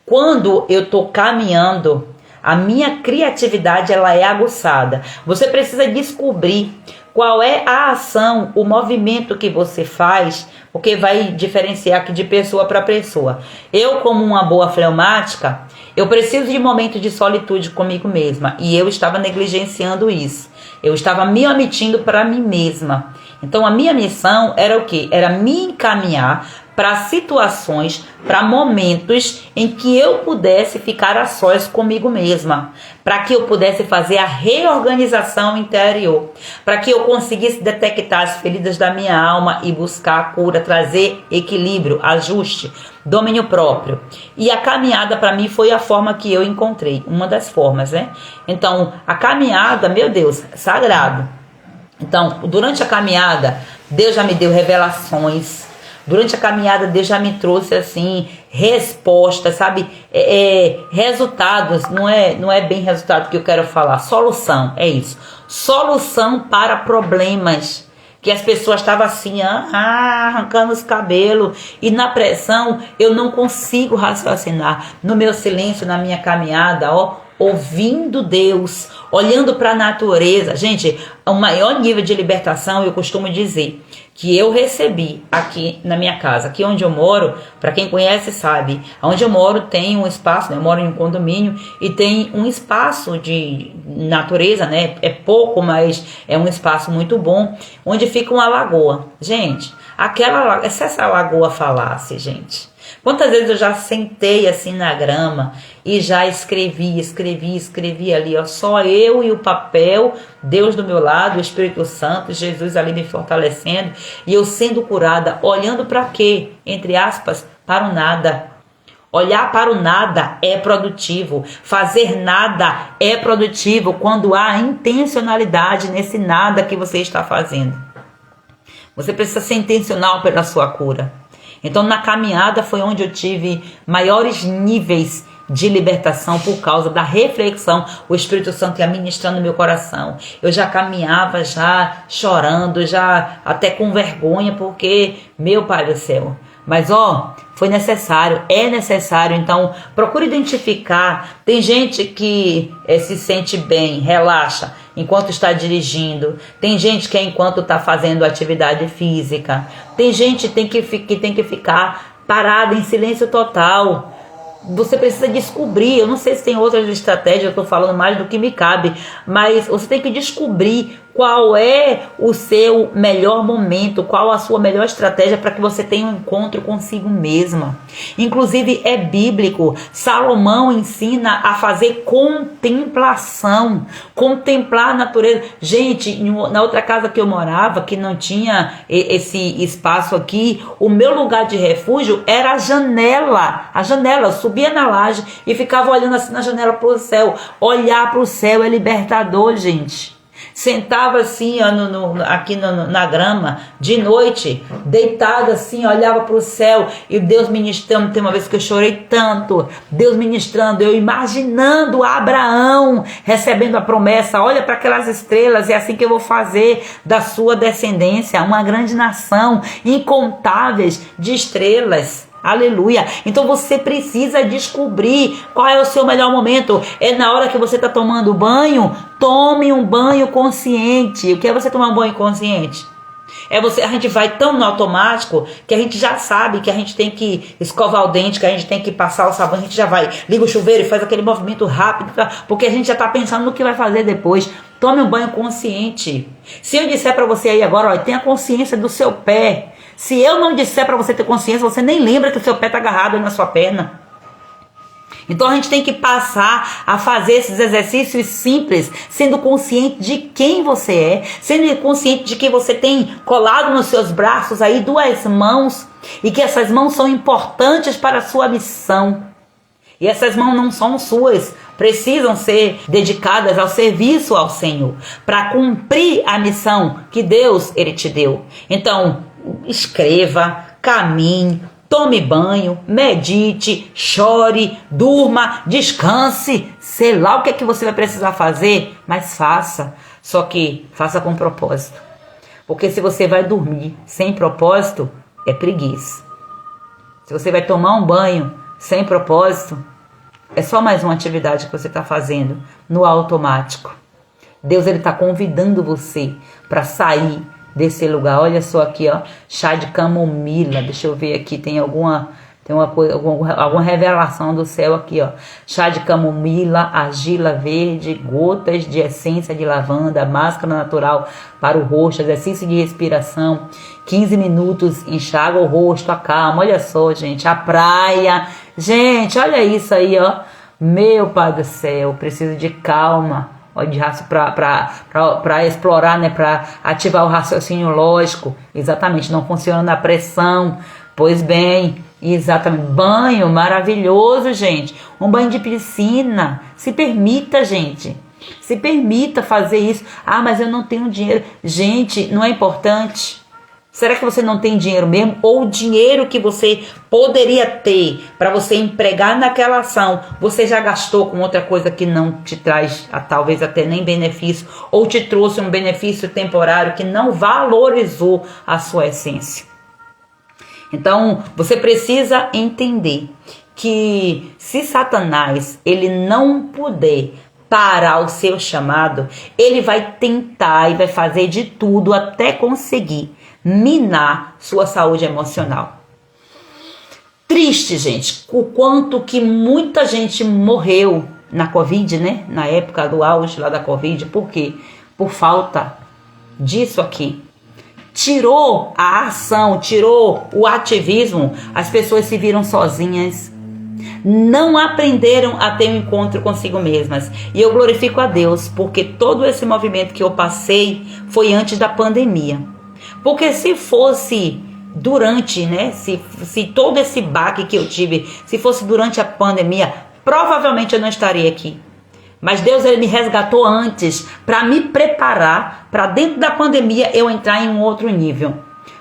Quando eu tô caminhando, a minha criatividade ela é aguçada. Você precisa descobrir qual é a ação, o movimento que você faz, porque vai diferenciar aqui de pessoa para pessoa. Eu, como uma boa fleumática, eu preciso de momento de solitude comigo mesma. E eu estava negligenciando isso. Eu estava me omitindo para mim mesma. Então a minha missão era o quê? Era me encaminhar para situações, para momentos em que eu pudesse ficar a sós comigo mesma, para que eu pudesse fazer a reorganização interior, para que eu conseguisse detectar as feridas da minha alma e buscar a cura, trazer equilíbrio, ajuste, domínio próprio. E a caminhada para mim foi a forma que eu encontrei, uma das formas, né? Então, a caminhada, meu Deus, sagrado. Então, durante a caminhada, Deus já me deu revelações. Durante a caminhada, Deus já me trouxe, assim, respostas, sabe? Resultados, não é bem resultado que eu quero falar. Solução, é isso. Solução para problemas. Que as pessoas estavam assim, arrancando os cabelos. E na pressão, eu não consigo raciocinar. No meu silêncio, na minha caminhada, ouvindo Deus, olhando para a natureza. Gente, o maior nível de libertação, eu costumo dizer, que eu recebi aqui na minha casa, aqui onde eu moro, para quem conhece sabe, onde eu moro tem um espaço, né? Eu moro em um condomínio e tem um espaço de natureza, né? É pouco, mas é um espaço muito bom, onde fica uma lagoa. Gente, se essa lagoa falasse, gente, quantas vezes eu já sentei assim na grama e já escrevi ali, só eu e o papel, Deus do meu lado, o Espírito Santo, Jesus ali me fortalecendo e eu sendo curada, olhando para quê? Entre aspas, para o nada. Olhar para o nada é produtivo, fazer nada é produtivo quando há intencionalidade nesse nada que você está fazendo. Você precisa ser intencional pela sua cura. Então, na caminhada foi onde eu tive maiores níveis de libertação por causa da reflexão. O Espírito Santo ia ministrando no meu coração. Eu já caminhava, já chorando, já até com vergonha, porque, meu Pai do céu. Mas, foi necessário, é necessário. Então, procure identificar. Tem gente que se sente bem, relaxa, enquanto está dirigindo. Tem gente que é enquanto está fazendo atividade física. Tem gente que tem que ficar parada em silêncio total. Você precisa descobrir, eu não sei se tem outras estratégias, eu estou falando mais do que me cabe, mas você tem que descobrir qual é o seu melhor momento, qual a sua melhor estratégia para que você tenha um encontro consigo mesma. Inclusive é bíblico, Salomão ensina a fazer contemplação, contemplar a natureza. Gente, na outra casa que eu morava, que não tinha esse espaço aqui, o meu lugar de refúgio era a janela, eu subia na laje e ficava olhando assim na janela para o céu. Olhar para o céu é libertador, gente. Sentava assim aqui na grama de noite, deitada assim, olhava para o céu e Deus ministrando. Tem uma vez que eu chorei tanto, Deus ministrando, eu imaginando Abraão recebendo a promessa: olha para aquelas estrelas, é assim que eu vou fazer da sua descendência uma grande nação, incontáveis de estrelas. Aleluia. Então você precisa descobrir qual é o seu melhor momento. É na hora que você está tomando banho. Tome um banho consciente. O que é você tomar um banho consciente? A gente vai tão no automático que a gente já sabe que a gente tem que escovar o dente, que a gente tem que passar o sabão, a gente já vai, liga o chuveiro e faz aquele movimento rápido, porque a gente já está pensando no que vai fazer depois. Tome um banho consciente. Se eu disser para você aí agora, tenha consciência do seu pé. Se eu não disser para você ter consciência, você nem lembra que o seu pé está agarrado aí na sua perna. Então a gente tem que passar a fazer esses exercícios simples, sendo consciente de quem você é, sendo consciente de que você tem colado nos seus braços aí 2 mãos e que essas mãos são importantes para a sua missão. E essas mãos não são suas, precisam ser dedicadas ao serviço ao Senhor, para cumprir a missão que Deus ele te deu. Então, escreva, caminhe, tome banho, medite, chore, durma, descanse, sei lá o que é que você vai precisar fazer, mas faça, só que faça com propósito. Porque se você vai dormir sem propósito, é preguiça. Se você vai tomar um banho sem propósito, é só mais uma atividade que você está fazendo no automático. Deus ele está convidando você para sair desse lugar. Olha só aqui, ó, chá de camomila. Deixa eu ver aqui, tem alguma revelação do céu aqui, ó. Chá de camomila, argila verde, gotas de essência de lavanda, máscara natural para o rosto, exercício de respiração, 15 minutos, enxágua o rosto, acalma. Olha só, gente, a praia. Gente, olha isso aí, ó. Meu Pai do céu, preciso de calma. Para explorar, né, para ativar o raciocínio lógico. Exatamente, não funciona na pressão. Pois bem, exatamente, banho maravilhoso, gente, um banho de piscina, se permita, gente, se permita fazer isso. Ah, mas eu não tenho dinheiro. Gente, não é importante. Será que você não tem dinheiro mesmo? Ou o dinheiro que você poderia ter para você empregar naquela ação, você já gastou com outra coisa que não te traz, talvez até nem benefício, ou te trouxe um benefício temporário que não valorizou a sua essência? Então, você precisa entender que se Satanás ele não puder parar o seu chamado, ele vai tentar e vai fazer de tudo até conseguir minar sua saúde emocional. Triste, gente, o quanto que muita gente morreu na Covid, né? Na época do auge lá da Covid. Por quê? Por falta disso aqui. Tirou a ação, tirou o ativismo, as pessoas se viram sozinhas, não aprenderam a ter um encontro consigo mesmas. E eu glorifico a Deus, porque todo esse movimento que eu passei foi antes da pandemia. Porque se fosse durante, né, se todo esse baque que eu tive, se fosse durante a pandemia, provavelmente eu não estaria aqui. Mas Deus ele me resgatou antes para me preparar para dentro da pandemia eu entrar em um outro nível.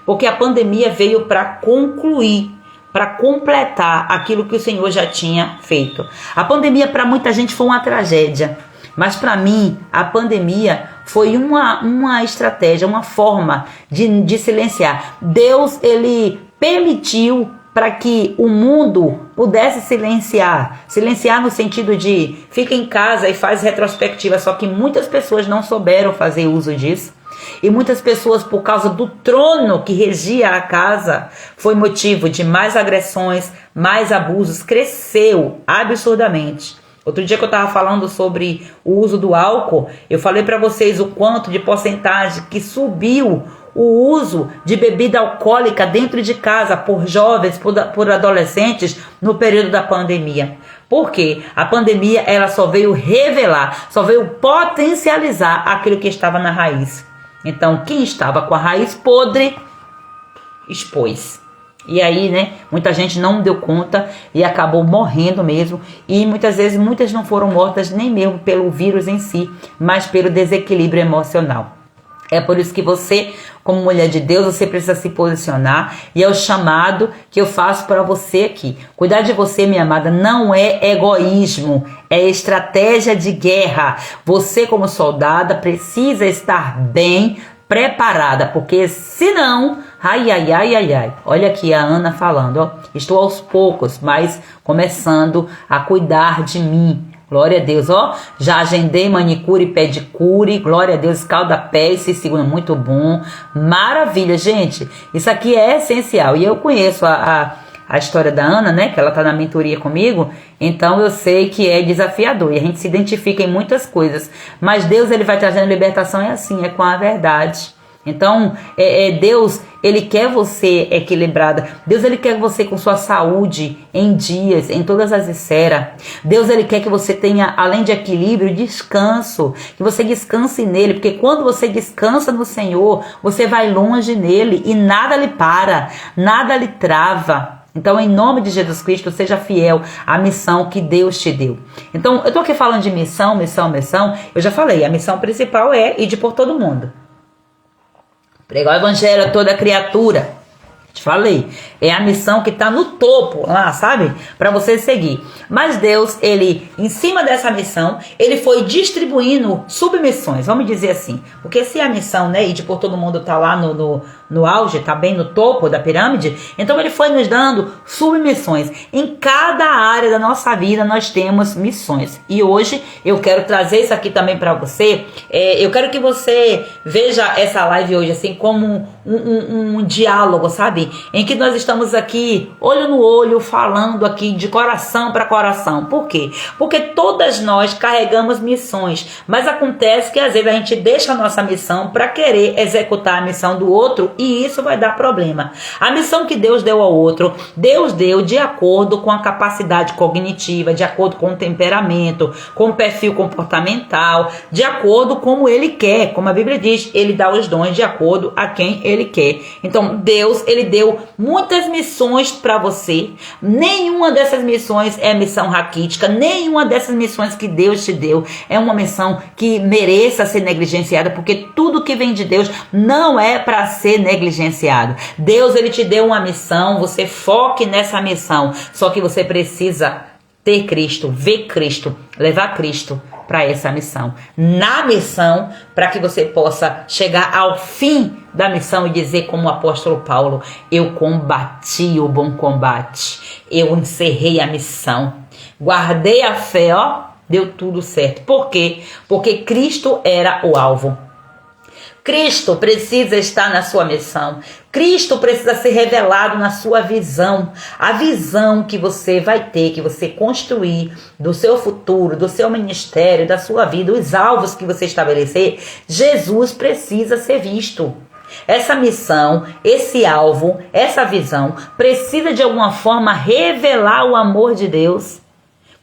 Porque a pandemia veio para concluir, para completar aquilo que o Senhor já tinha feito. A pandemia para muita gente foi uma tragédia. Mas para mim, a pandemia foi uma estratégia, uma forma de silenciar. Deus ele permitiu para que o mundo pudesse silenciar no sentido de fica em casa e faz retrospectiva, só que muitas pessoas não souberam fazer uso disso, e muitas pessoas, por causa do trono que regia a casa, foi motivo de mais agressões, mais abusos, cresceu absurdamente. Outro dia que eu estava falando sobre o uso do álcool, eu falei para vocês o quanto de porcentagem que subiu o uso de bebida alcoólica dentro de casa por jovens, por adolescentes no período da pandemia. Por quê? A pandemia ela só veio revelar, só veio potencializar aquilo que estava na raiz. Então, quem estava com a raiz podre, expôs. E aí, né, muita gente não deu conta e acabou morrendo mesmo. E muitas vezes, muitas não foram mortas nem mesmo pelo vírus em si, mas pelo desequilíbrio emocional. É por isso que você, como mulher de Deus, você precisa se posicionar. E é o chamado que eu faço para você aqui. Cuidar de você, minha amada, não é egoísmo, é estratégia de guerra. Você, como soldada, precisa estar bem preparada, porque senão, ai. Olha aqui a Ana falando, ó, estou aos poucos, mas começando a cuidar de mim. Glória a Deus, ó, já agendei manicure e pedicure, glória a Deus, escalda-pé e se segura, muito bom, maravilha, gente, isso aqui é essencial, e eu conheço a história da Ana, né, que ela tá na mentoria comigo, então eu sei que é desafiador, e a gente se identifica em muitas coisas, mas Deus, ele vai trazendo libertação, é assim, é com a verdade. Então, Deus, Ele quer você equilibrada. Deus, Ele quer você com sua saúde em dias, em todas as esferas. Deus, Ele quer que você tenha, além de equilíbrio, descanso. Que você descanse nele, porque quando você descansa no Senhor, você vai longe nele e nada lhe para, nada lhe trava. Então, em nome de Jesus Cristo, seja fiel à missão que Deus te deu. Então, eu tô aqui falando de missão. Eu já falei, a missão principal é ir por todo mundo. Pregar o evangelho a toda criatura. Te falei, é a missão que está no topo lá, sabe? Para você seguir. Mas Deus, Ele, em cima dessa missão, Ele foi distribuindo submissões, vamos dizer assim. Porque se a missão, né, ir por todo mundo tá lá no auge, tá bem no topo da pirâmide, então Ele foi nos dando submissões. Em cada área da nossa vida nós temos missões. E hoje eu quero trazer isso aqui também para você. Eu quero que você veja essa live hoje assim como um diálogo, sabe? Em que nós estamos aqui, olho no olho, falando aqui de coração para coração. Por quê? Porque todas nós carregamos missões, mas acontece que às vezes a gente deixa a nossa missão para querer executar a missão do outro e isso vai dar problema. A missão que Deus deu ao outro, Deus deu de acordo com a capacidade cognitiva, de acordo com o temperamento, com o perfil comportamental, de acordo com como Ele quer. Como a Bíblia diz, Ele dá os dons de acordo a quem Ele quer. Então Deus, Ele deu muitas missões para você. Nenhuma dessas missões é missão raquítica. Nenhuma dessas missões que Deus te deu é uma missão que mereça ser negligenciada, porque tudo que vem de Deus não é para ser negligenciado. Deus, Ele te deu uma missão, você foque nessa missão. Só que você precisa ter Cristo, ver Cristo, levar Cristo para essa missão. Na missão, para que você possa chegar ao fim da missão e dizer como o apóstolo Paulo: eu combati o bom combate, eu encerrei a missão, guardei a fé, deu tudo certo. Por quê? Porque Cristo era o alvo. Cristo precisa estar na sua missão. Cristo precisa ser revelado na sua visão. A visão que você vai ter, que você construir do seu futuro, do seu ministério, da sua vida, os alvos que você estabelecer, Jesus precisa ser visto. Essa missão, esse alvo, essa visão precisa de alguma forma revelar o amor de Deus,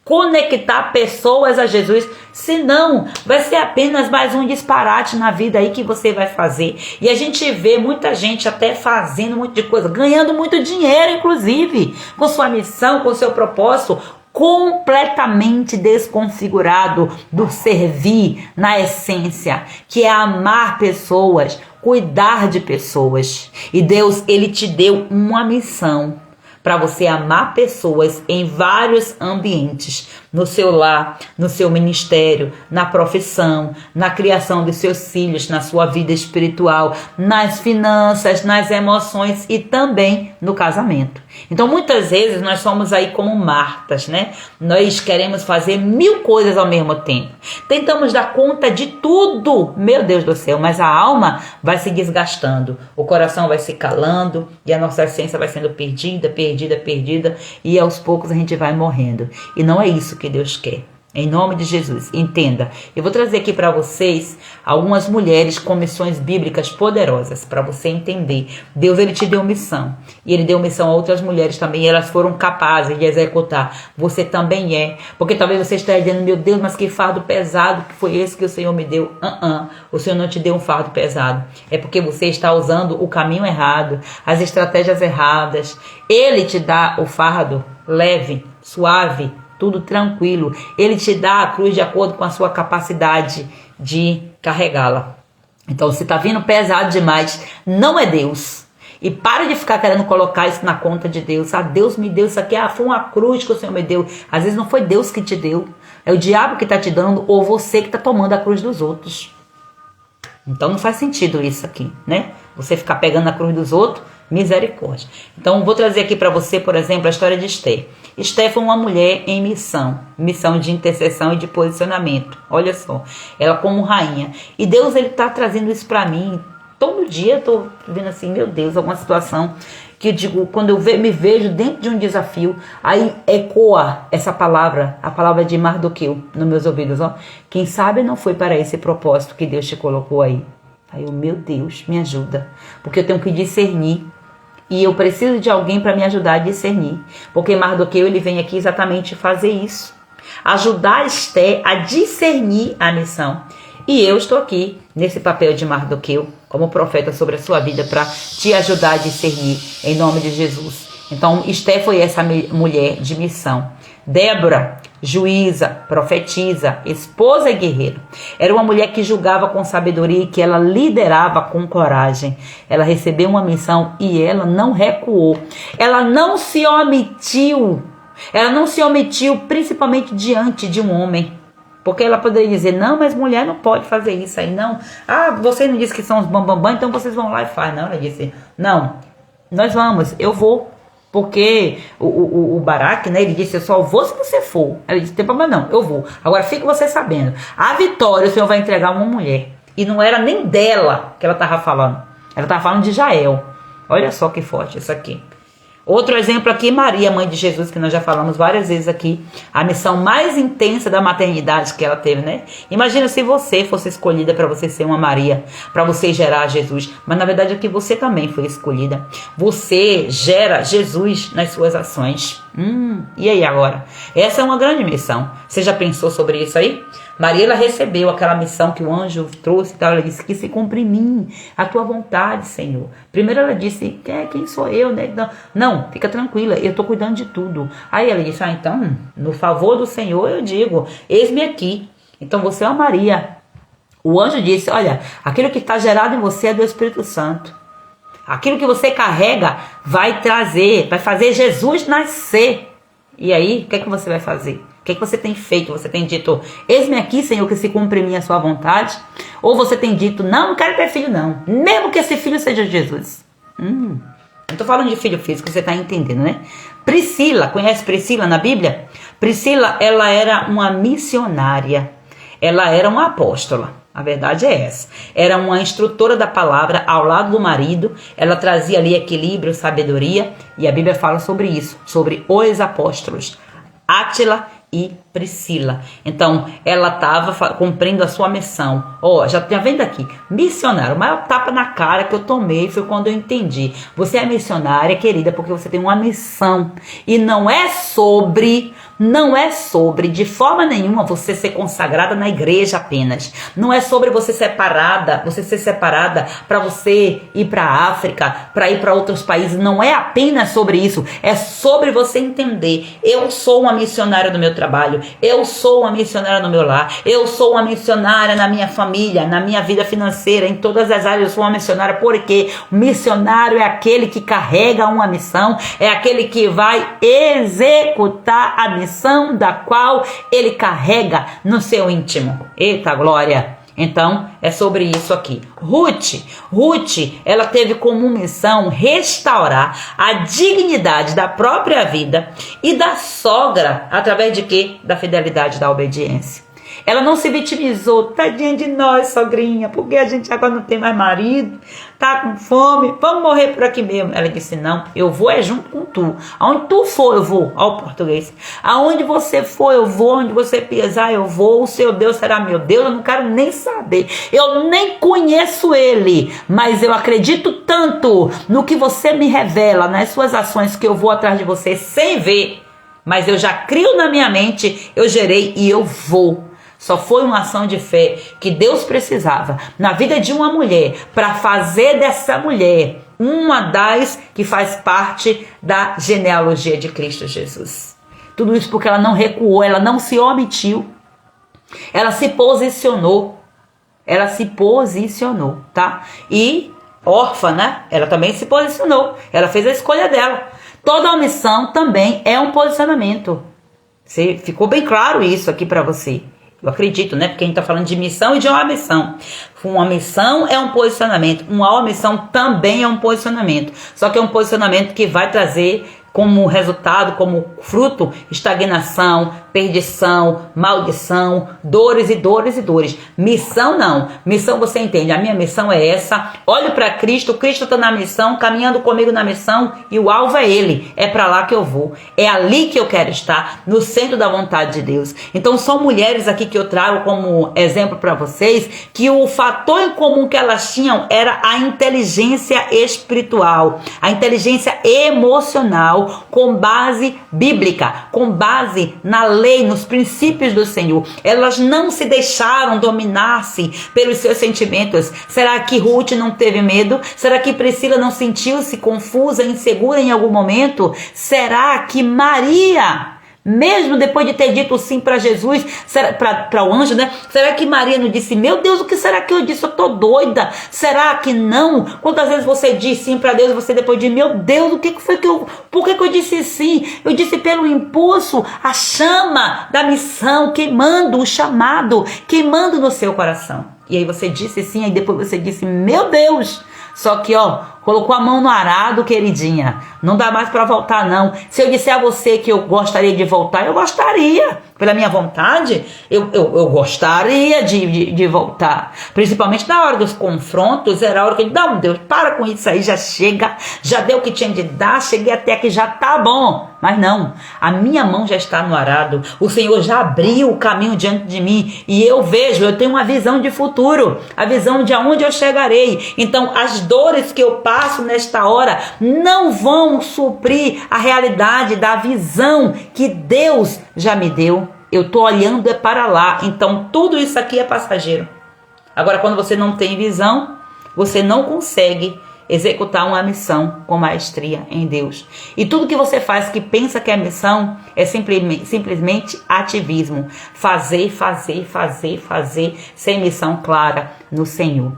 conectar pessoas a Jesus, senão vai ser apenas mais um disparate na vida aí que você vai fazer. E a gente vê muita gente até fazendo um monte de coisa, ganhando muito dinheiro, inclusive, com sua missão, com seu propósito, completamente desconfigurado do servir na essência, que é amar pessoas, cuidar de pessoas. E Deus, Ele te deu uma missão para você amar pessoas em vários ambientes, no seu lar, no seu ministério, na profissão, na criação dos seus filhos, na sua vida espiritual, nas finanças, nas emoções e também no casamento. Então muitas vezes nós somos aí como Martas, né? Nós queremos fazer 1000 coisas ao mesmo tempo. Tentamos dar conta de tudo, meu Deus do céu, mas a alma vai se desgastando, o coração vai se calando e a nossa essência vai sendo perdida, e aos poucos a gente vai morrendo. E não é isso que Deus quer. Em nome de Jesus, entenda. Eu vou trazer aqui para vocês algumas mulheres com missões bíblicas poderosas para você entender. Deus, Ele te deu missão. E Ele deu missão a outras mulheres também. E elas foram capazes de executar. Você também é. Porque talvez você esteja dizendo: meu Deus, mas que fardo pesado que foi esse que o Senhor me deu. O Senhor não te deu um fardo pesado. É porque você está usando o caminho errado, as estratégias erradas. Ele te dá o fardo leve, suave, tudo tranquilo. Ele te dá a cruz de acordo com a sua capacidade de carregá-la. Então, se está vindo pesado demais, não é Deus. E para de ficar querendo colocar isso na conta de Deus. Deus me deu isso aqui. Foi uma cruz que o Senhor me deu. Às vezes não foi Deus que te deu. É o diabo que está te dando, ou você que está tomando a cruz dos outros. Então não faz sentido isso aqui, né? Você ficar pegando a cruz dos outros, misericórdia. Então vou trazer aqui para você, por exemplo, a história de Esther. Esther foi uma mulher em missão de intercessão e de posicionamento. Olha só, ela como rainha. E Deus, Ele está trazendo isso para mim. Todo dia eu estou vendo assim, meu Deus, alguma situação que eu digo, quando eu me vejo dentro de um desafio, aí ecoa essa palavra, a palavra de Mardoqueu nos meus ouvidos. Quem sabe não foi para esse propósito que Deus te colocou aí. Aí eu, meu Deus, me ajuda, porque eu tenho que discernir. E eu preciso de alguém para me ajudar a discernir. Porque Mardoqueu, ele vem aqui exatamente fazer isso. Ajudar Esther a discernir a missão. E eu estou aqui, nesse papel de Mardoqueu, como profeta sobre a sua vida, para te ajudar a discernir, em nome de Jesus. Então, Esther foi essa mulher de missão. Débora, juíza, profetisa, esposa e guerreira. Era uma mulher que julgava com sabedoria e que ela liderava com coragem. Ela recebeu uma missão e ela não recuou. Ela não se omitiu. Ela não se omitiu principalmente diante de um homem. Porque ela poderia dizer, não, mas mulher não pode fazer isso aí, não. Ah, você não disse que são os bambambam, então vocês vão lá e faz. Não, ela disse, não, nós vamos, eu vou. Porque o Baraque, né, ele disse, eu só vou se você for. Ela disse, tem problema não, eu vou. Agora fique você sabendo, a vitória o Senhor vai entregar a uma mulher. E não era nem dela que ela estava falando. Ela estava falando de Jael. Olha só que forte isso aqui. Outro exemplo aqui, Maria, mãe de Jesus, que nós já falamos várias vezes aqui. A missão mais intensa da maternidade que ela teve, né? Imagina se você fosse escolhida para você ser uma Maria, para você gerar Jesus. Mas na verdade aqui você também foi escolhida. Você gera Jesus nas suas ações. E aí agora? Essa é uma grande missão. Você já pensou sobre isso aí? Maria, ela recebeu aquela missão que o anjo trouxe e tal. Ela disse que se cumpre em mim a tua vontade, Senhor. Primeiro ela disse, quem sou eu, né? Não, fica tranquila, eu estou cuidando de tudo. Aí ela disse, então, no favor do Senhor eu digo, eis-me aqui. Então você é uma Maria. O anjo disse, olha, aquilo que está gerado em você é do Espírito Santo. Aquilo que você carrega vai fazer Jesus nascer. E aí, o que é que você vai fazer? O que é que você tem feito? Você tem dito, eis-me aqui, Senhor, que se cumpre em mim a sua vontade? Ou você tem dito, não quero ter filho não, mesmo que esse filho seja Jesus? Não estou falando de filho físico, você está entendendo, né? Priscila, conhece Priscila na Bíblia? Priscila, ela era uma missionária, ela era uma apóstola. A verdade é essa. Era uma instrutora da palavra ao lado do marido. Ela trazia ali equilíbrio, sabedoria. E a Bíblia fala sobre isso, sobre os apóstolos. Átila e Priscila. Então, ela estava cumprindo a sua missão. Já vendo aqui, missionário. O maior tapa na cara que eu tomei foi quando eu entendi. Você é missionária, querida, porque você tem uma missão. E não é sobre, de forma nenhuma, você ser consagrada na igreja apenas. Não é sobre você ser separada para você ir para a África, para ir para outros países. Não é apenas sobre isso. É sobre você entender. Eu sou uma missionária no meu trabalho. Eu sou uma missionária no meu lar. Eu sou uma missionária na minha família, na minha vida financeira, em todas as áreas eu sou uma missionária. Porque o missionário é aquele que carrega uma missão, é aquele que vai executar a missão da qual ele carrega no seu íntimo. Eita glória! Então, é sobre isso aqui. Ruth, ela teve como missão restaurar a dignidade da própria vida e da sogra, através de quê? Da fidelidade, da obediência. Ela não se vitimizou, tadinha de nós, sogrinha, porque a gente agora não tem mais marido, tá com fome, vamos morrer por aqui mesmo. Ela disse, não, eu vou junto com tu. Aonde tu for, eu vou. Olha o português. Aonde você for, eu vou. Onde você pisar, eu vou. O seu Deus será meu Deus. Eu não quero nem saber. Eu nem conheço ele, mas eu acredito tanto no que você me revela, nas suas ações, que eu vou atrás de você sem ver. Mas eu já crio na minha mente, eu gerei e eu vou. Só foi uma ação de fé que Deus precisava na vida de uma mulher para fazer dessa mulher uma das que faz parte da genealogia de Cristo Jesus. Tudo isso porque ela não recuou, ela não se omitiu, ela se posicionou, tá? E órfã, né? Ela também se posicionou, ela fez a escolha dela. Toda omissão também é um posicionamento. Ficou bem claro isso aqui para você. Eu acredito, né? Porque a gente está falando de missão e de uma missão. Uma missão é um posicionamento. Uma omissão também é um posicionamento. Só que é um posicionamento que vai trazer como resultado, como fruto, estagnação, perdição, maldição, dores e dores e dores. Missão não. Missão você entende, a minha missão é essa. Olho para Cristo, Cristo está na missão, caminhando comigo na missão e o alvo é Ele. É para lá que eu vou. É ali que eu quero estar, no centro da vontade de Deus. Então são mulheres aqui que eu trago como exemplo para vocês, que o fator em comum que elas tinham era a inteligência espiritual, a inteligência emocional com base bíblica, com base na lei, nos princípios do Senhor. Elas não se deixaram dominar-se pelos seus sentimentos. Será que Ruth não teve medo? Será que Priscila não sentiu-se confusa, insegura em algum momento? Será que Maria, mesmo depois de ter dito sim para Jesus, para o anjo, né? Será que Maria não disse, meu Deus, o que será que eu disse? Eu tô doida. Será que não? Quantas vezes você diz sim para Deus, você depois diz, meu Deus, o que foi que por que eu disse sim? Eu disse pelo impulso, a chama da missão, queimando o chamado, queimando no seu coração. E aí você disse sim, aí depois você disse, meu Deus. Só que, colocou a mão no arado, queridinha. Não dá mais para voltar, não. Se eu disser a você que eu gostaria de voltar, eu gostaria. Pela minha vontade, eu gostaria de voltar. Principalmente na hora dos confrontos, era a hora que eu disse, não, Deus, para com isso aí, já chega. Já deu o que tinha de dar, cheguei até aqui, já tá bom. Mas não, a minha mão já está no arado. O Senhor já abriu o caminho diante de mim. E eu tenho uma visão de futuro. A visão de aonde eu chegarei. Então, as dores que eu passo nesta hora não vão suprir a realidade da visão que Deus já me deu. Eu estou olhando para lá. Então tudo isso aqui é passageiro. Agora, quando você não tem visão, você não consegue executar uma missão com maestria em Deus. E tudo que você faz que pensa que é missão é simplesmente ativismo. Fazer, sem missão clara no Senhor.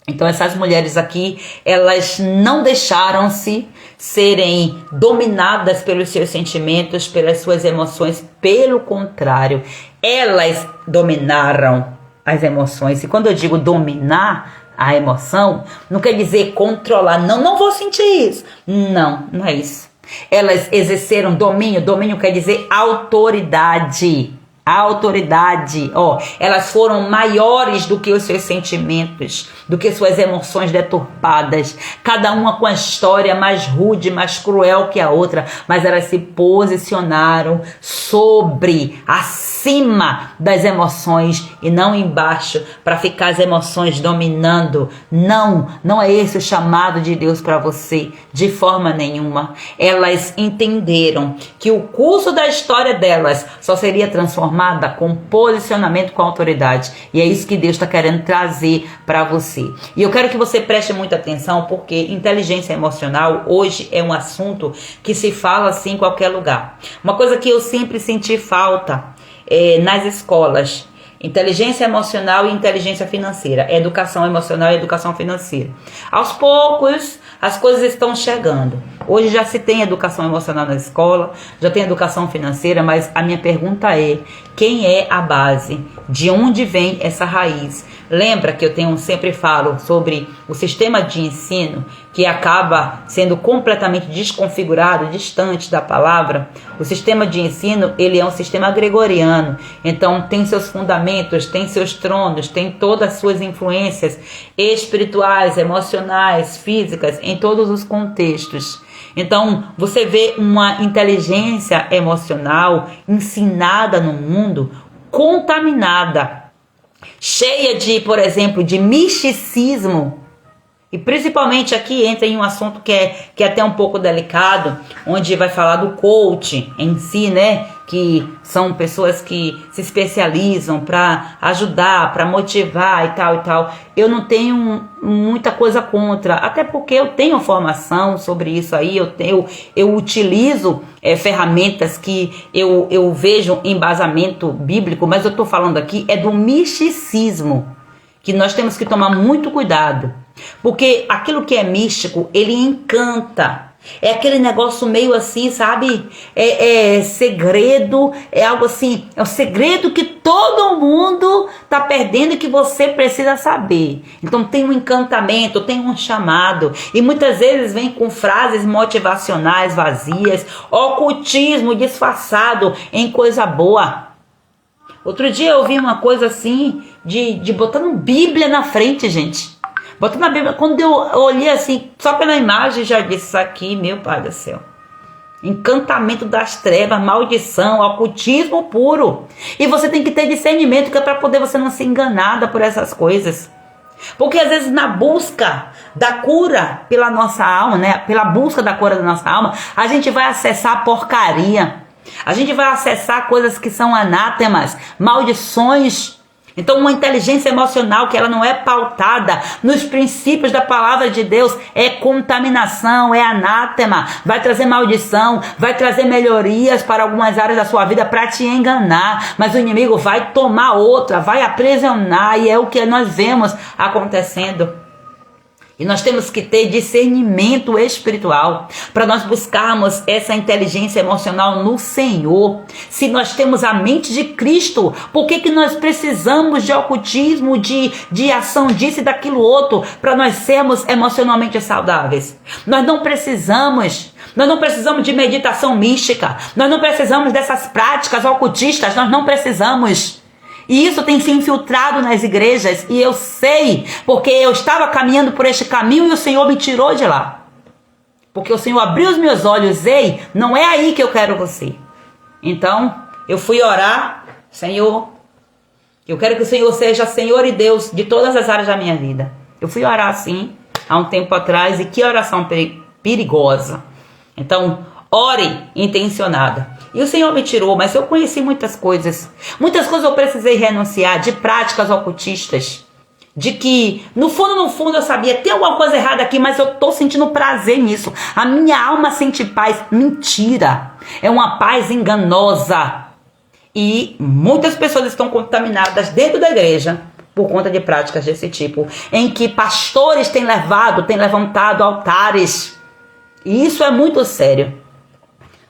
Então essas mulheres aqui, elas não deixaram-se serem dominadas pelos seus sentimentos, pelas suas emoções. Pelo contrário, elas dominaram as emoções. E quando eu digo dominar a emoção, não quer dizer controlar. Não vou sentir isso. Não é isso. Elas exerceram domínio. Domínio quer dizer autoridade. A autoridade, elas foram maiores do que os seus sentimentos, do que suas emoções deturpadas, cada uma com a história mais rude, mais cruel que a outra, mas elas se posicionaram acima das emoções e não embaixo, para ficar as emoções dominando. Não é esse o chamado de Deus para você, de forma nenhuma. Elas entenderam que o curso da história delas só seria transformado com posicionamento, com autoridade. E é isso que Deus está querendo trazer para você. E eu quero que você preste muita atenção, porque inteligência emocional hoje é um assunto que se fala assim em qualquer lugar. Uma coisa que eu sempre senti falta nas escolas: inteligência emocional e inteligência financeira. Educação emocional e educação financeira. Aos poucos as coisas estão chegando. Hoje já se tem educação emocional na escola, já tem educação financeira, mas a minha pergunta é: quem é a base? De onde vem essa raiz? Lembra que eu sempre falo sobre o sistema de ensino que acaba sendo completamente desconfigurado, distante da palavra? O sistema de ensino, ele é um sistema gregoriano, então tem seus fundamentos, tem seus tronos, tem todas as suas influências espirituais, emocionais, físicas, em todos os contextos. Então, você vê uma inteligência emocional ensinada no mundo, contaminada, cheia de, por exemplo, de misticismo. E principalmente aqui entra em um assunto que é até um pouco delicado, onde vai falar do coach em si, né? Que são pessoas que se especializam para ajudar, para motivar e tal. Eu não tenho muita coisa contra, até porque eu tenho formação sobre isso aí, eu utilizo ferramentas que eu vejo embasamento bíblico, mas eu estou falando aqui do misticismo, que nós temos que tomar muito cuidado. Porque aquilo que é místico, ele encanta. É aquele negócio meio assim, sabe? Segredo, é algo assim, é um segredo que todo mundo tá perdendo e que você precisa saber. Então tem um encantamento, tem um chamado. E muitas vezes vem com frases motivacionais vazias, ocultismo disfarçado em coisa boa. Outro dia eu vi uma coisa assim, de botando Bíblia na frente, gente. Botando a Bíblia, quando eu olhei assim, só pela imagem, já disse isso aqui, meu Pai do céu. Encantamento das trevas, maldição, ocultismo puro. E você tem que ter discernimento, que é para poder você não ser enganada por essas coisas. Porque às vezes na busca da cura pela nossa alma, né? Pela busca da cura da nossa alma, a gente vai acessar a porcaria. A gente vai acessar coisas que são anátemas, maldições. Então uma inteligência emocional que ela não é pautada nos princípios da palavra de Deus é contaminação, é anátema, vai trazer maldição, vai trazer melhorias para algumas áreas da sua vida para te enganar, mas o inimigo vai tomar outra, vai aprisionar, e é o que nós vemos acontecendo. E nós temos que ter discernimento espiritual para nós buscarmos essa inteligência emocional no Senhor. Se nós temos a mente de Cristo, por que nós precisamos de ocultismo, de ação disso e daquilo outro, para nós sermos emocionalmente saudáveis? Nós não precisamos de meditação mística, nós não precisamos dessas práticas ocultistas, nós não precisamos. E isso tem se infiltrado nas igrejas, e eu sei, porque eu estava caminhando por este caminho e o Senhor me tirou de lá. Porque o Senhor abriu os meus olhos, ei, não é aí que eu quero você. Então, eu fui orar, Senhor, eu quero que o Senhor seja Senhor e Deus de todas as áreas da minha vida. Eu fui orar assim, há um tempo atrás, e que oração perigosa. Então, ore intencionada. E o Senhor me tirou, mas eu conheci muitas coisas. Muitas coisas eu precisei renunciar, de práticas ocultistas. De que, no fundo eu sabia, tem alguma coisa errada aqui, mas eu estou sentindo prazer nisso. A minha alma sente paz. Mentira. É uma paz enganosa. E muitas pessoas estão contaminadas dentro da igreja por conta de práticas desse tipo. Em que pastores têm levantado altares. E isso é muito sério.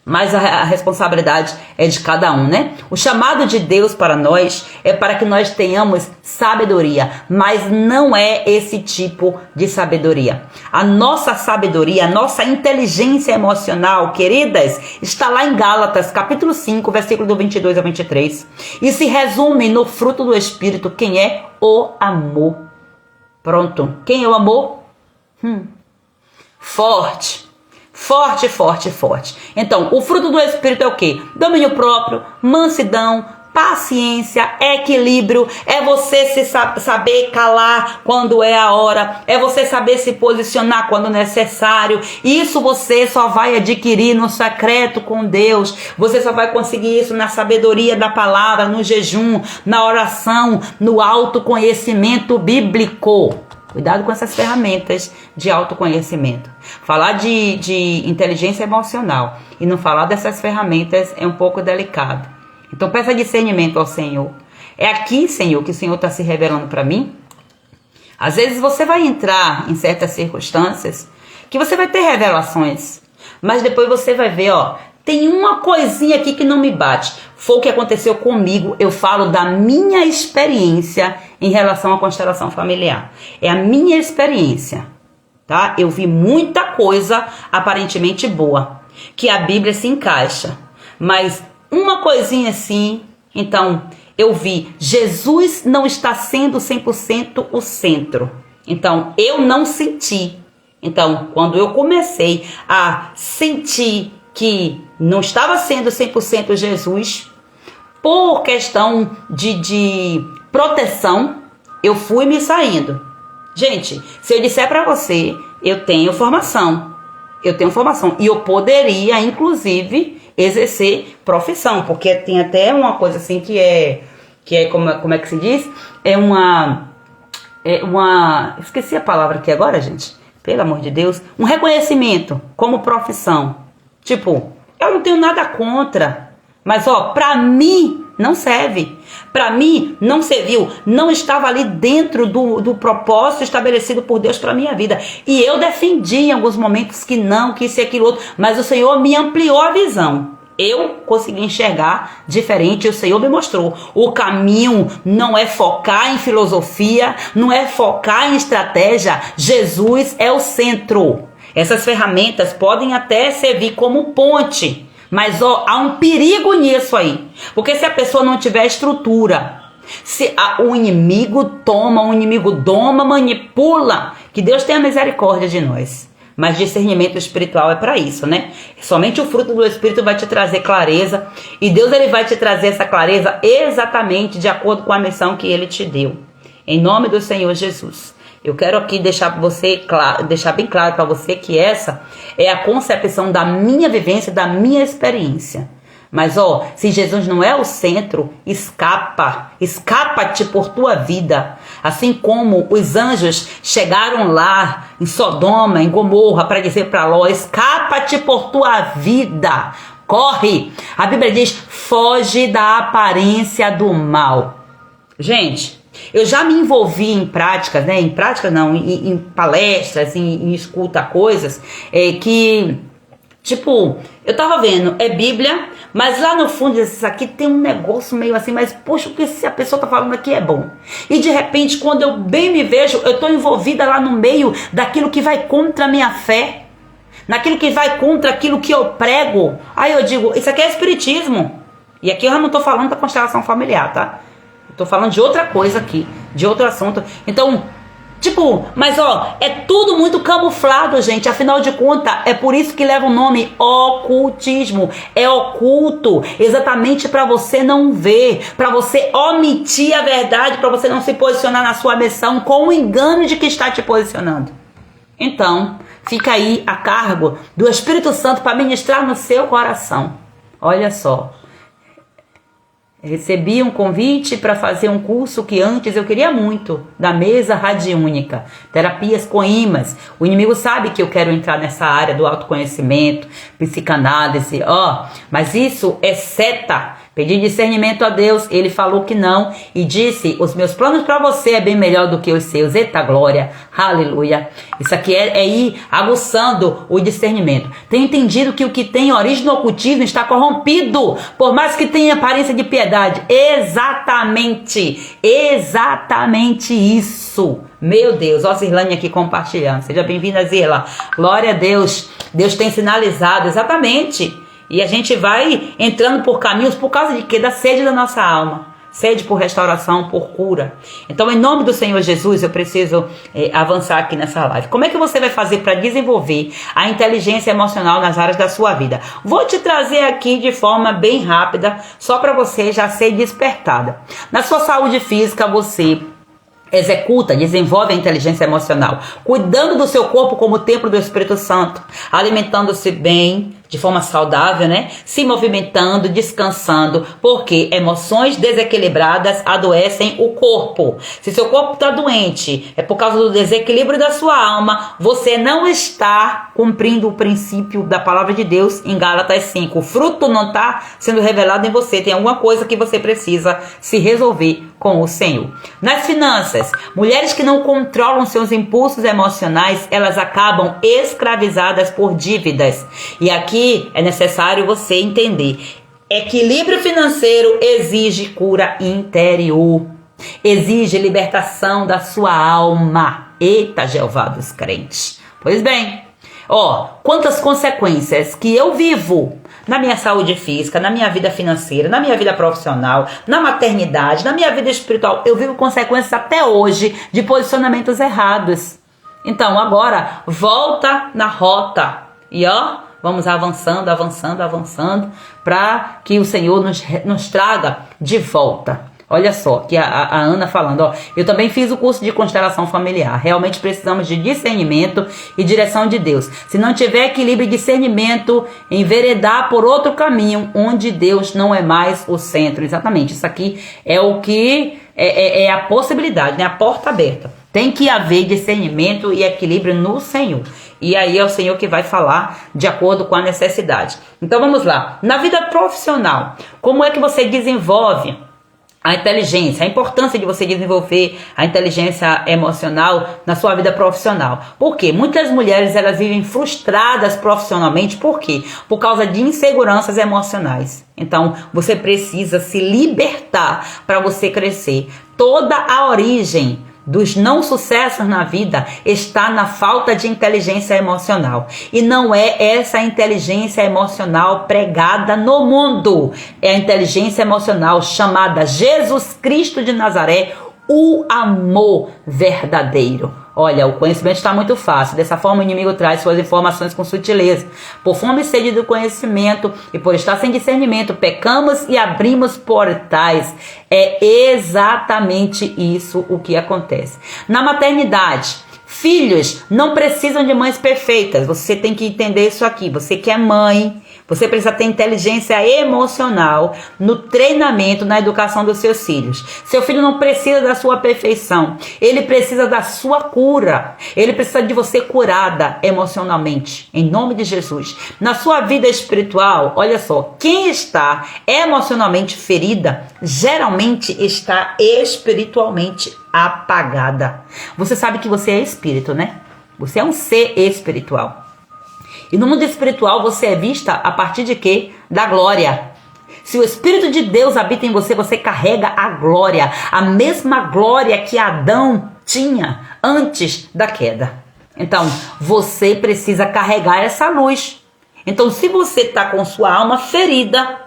Mas a responsabilidade é de cada um, né? O chamado de Deus para nós é para que nós tenhamos sabedoria, mas não é esse tipo de sabedoria. A nossa sabedoria, a nossa inteligência emocional, queridas, está lá em Gálatas, capítulo 5, versículo do 22 ao 23. E se resume no fruto do Espírito, quem é o amor. Pronto. Quem é o amor? Forte. Forte, forte, forte. Então, o fruto do Espírito é o quê? Domínio próprio, mansidão, paciência, equilíbrio. É você se saber calar quando é a hora. É você saber se posicionar quando necessário. Isso você só vai adquirir no secreto com Deus. Você só vai conseguir isso na sabedoria da palavra, no jejum, na oração, no autoconhecimento bíblico. Cuidado com essas ferramentas de autoconhecimento. Falar de inteligência emocional e não falar dessas ferramentas é um pouco delicado. Então peça discernimento ao Senhor. É aqui, Senhor, que o Senhor está se revelando para mim? Às vezes você vai entrar em certas circunstâncias que você vai ter revelações. Mas depois você vai ver, tem uma coisinha aqui que não me bate. Foi o que aconteceu comigo. Eu falo da minha experiência em relação à constelação familiar. É a minha experiência, tá? Eu vi muita coisa aparentemente boa, que a Bíblia se encaixa. Mas uma coisinha assim, então, eu vi, Jesus não está sendo 100% o centro. Então, eu não senti. Então, quando eu comecei a sentir que não estava sendo 100% Jesus, por questão de proteção, eu fui me saindo. Gente, se eu disser para você, eu tenho formação e eu poderia, inclusive, exercer profissão, porque tem até uma coisa assim que é como é que se diz? Esqueci a palavra aqui agora, gente. Pelo amor de Deus, um reconhecimento como profissão. Tipo, eu não tenho nada contra, mas pra mim não serve. Para mim, não serviu. Não estava ali dentro do propósito estabelecido por Deus para a minha vida. E eu defendi em alguns momentos que não, que isso e aquilo outro. Mas o Senhor me ampliou a visão. Eu consegui enxergar diferente, o Senhor me mostrou. O caminho não é focar em filosofia, não é focar em estratégia. Jesus é o centro. Essas ferramentas podem até servir como ponte, mas há um perigo nisso aí. Porque se a pessoa não tiver estrutura, se o inimigo toma, o inimigo doma, manipula, que Deus tenha misericórdia de nós. Mas discernimento espiritual é para isso, né? Somente o fruto do Espírito vai te trazer clareza. E Deus, ele vai te trazer essa clareza exatamente de acordo com a missão que ele te deu. Em nome do Senhor Jesus. Eu quero aqui deixar bem claro para você que essa é a concepção da minha vivência, da minha experiência. Mas se Jesus não é o centro, escapa-te por tua vida. Assim como os anjos chegaram lá em Sodoma, em Gomorra, para dizer para Ló, escapa-te por tua vida. Corre. A Bíblia diz, foge da aparência do mal. Gente, eu já me envolvi em práticas, né? Em palestras, em escuta coisas que... Tipo, eu tava vendo, é Bíblia, mas lá no fundo isso aqui tem um negócio meio assim, mas poxa, o que a pessoa tá falando aqui é bom. E de repente, quando eu bem me vejo, eu tô envolvida lá no meio daquilo que vai contra a minha fé, naquilo que vai contra aquilo que eu prego. Aí eu digo, isso aqui é espiritismo. E aqui eu já não tô falando da constelação familiar, tá? Eu tô falando de outra coisa aqui, de outro assunto. Então... mas é tudo muito camuflado, gente. Afinal de contas, é por isso que leva o nome ocultismo. É oculto, exatamente para você não ver, para você omitir a verdade, para você não se posicionar na sua missão com o engano de que está te posicionando. Então, fica aí a cargo do Espírito Santo para ministrar no seu coração. Olha só. Recebi um convite para fazer um curso que antes eu queria muito, da mesa radiúnica, terapias com ímãs. O inimigo sabe que eu quero entrar nessa área do autoconhecimento, psicanálise, mas isso é seta. Pedi discernimento a Deus, ele falou que não e disse, os meus planos para você é bem melhor do que os seus. Eita glória, aleluia. Isso aqui é ir aguçando o discernimento. Tenho entendido que o que tem origem no ocultismo está corrompido, por mais que tenha aparência de piedade. Exatamente isso. Meu Deus, Zirlane aqui compartilhando. Seja bem-vinda, Zirla. Glória a Deus. Deus tem sinalizado exatamente. E a gente vai entrando por caminhos por causa de quê? Da sede da nossa alma. Sede por restauração, por cura. Então, em nome do Senhor Jesus, eu preciso avançar aqui nessa live. Como é que você vai fazer para desenvolver a inteligência emocional nas áreas da sua vida? Vou te trazer aqui de forma bem rápida, só para você já ser despertada. Na sua saúde física, você desenvolve a inteligência emocional, cuidando do seu corpo como templo do Espírito Santo, alimentando-se bem, de forma saudável, né? Se movimentando, descansando, porque emoções desequilibradas adoecem o corpo. Se seu corpo está doente, é por causa do desequilíbrio da sua alma, você não está cumprindo o princípio da palavra de Deus em Gálatas 5. O fruto não está sendo revelado em você, tem alguma coisa que você precisa se resolver com o Senhor. Nas finanças, mulheres que não controlam seus impulsos emocionais, elas acabam escravizadas por dívidas. E aqui é necessário você entender. Equilíbrio financeiro exige cura interior. Exige libertação da sua alma. Eita, Jeová dos crentes. Pois bem, quantas consequências que eu vivo na minha saúde física, na minha vida financeira, na minha vida profissional, na maternidade, na minha vida espiritual. Eu vivo consequências até hoje de posicionamentos errados. Então agora volta na rota e vamos avançando para que o Senhor nos traga de volta. Olha só, que a Ana falando, eu também fiz o curso de constelação familiar. Realmente precisamos de discernimento e direção de Deus. Se não tiver equilíbrio e discernimento, enveredar por outro caminho, onde Deus não é mais o centro. Exatamente, isso aqui é o que é a possibilidade, né? A porta aberta. Tem que haver discernimento e equilíbrio no Senhor. E aí é o Senhor que vai falar de acordo com a necessidade. Então vamos lá. Na vida profissional, como é que você desenvolve a inteligência, a importância de você desenvolver a inteligência emocional na sua vida profissional. Por quê? Muitas mulheres, elas vivem frustradas profissionalmente. Por quê? Por causa de inseguranças emocionais. Então, você precisa se libertar para você crescer. Toda a origem dos não sucessos na vida está na falta de inteligência emocional. E não é essa inteligência emocional pregada no mundo. É a inteligência emocional chamada Jesus Cristo de Nazaré, o amor verdadeiro. Olha, o conhecimento está muito fácil. Dessa forma, o inimigo traz suas informações com sutileza. Por fome e sede do conhecimento e por estar sem discernimento, pecamos e abrimos portais. É exatamente isso o que acontece. Na maternidade, filhos não precisam de mães perfeitas. Você tem que entender isso aqui. Você que é mãe, você precisa ter inteligência emocional no treinamento, na educação dos seus filhos. Seu filho não precisa da sua perfeição. Ele precisa da sua cura. Ele precisa de você curada emocionalmente. Em nome de Jesus. Na sua vida espiritual, olha só. Quem está emocionalmente ferida, geralmente está espiritualmente apagada. Você sabe que você é espírito, né? Você é um ser espiritual. E no mundo espiritual você é vista a partir de quê? Da glória. Se o Espírito de Deus habita em você, você carrega a glória. A mesma glória que Adão tinha antes da queda. Então, você precisa carregar essa luz. Então, se você está com sua alma ferida,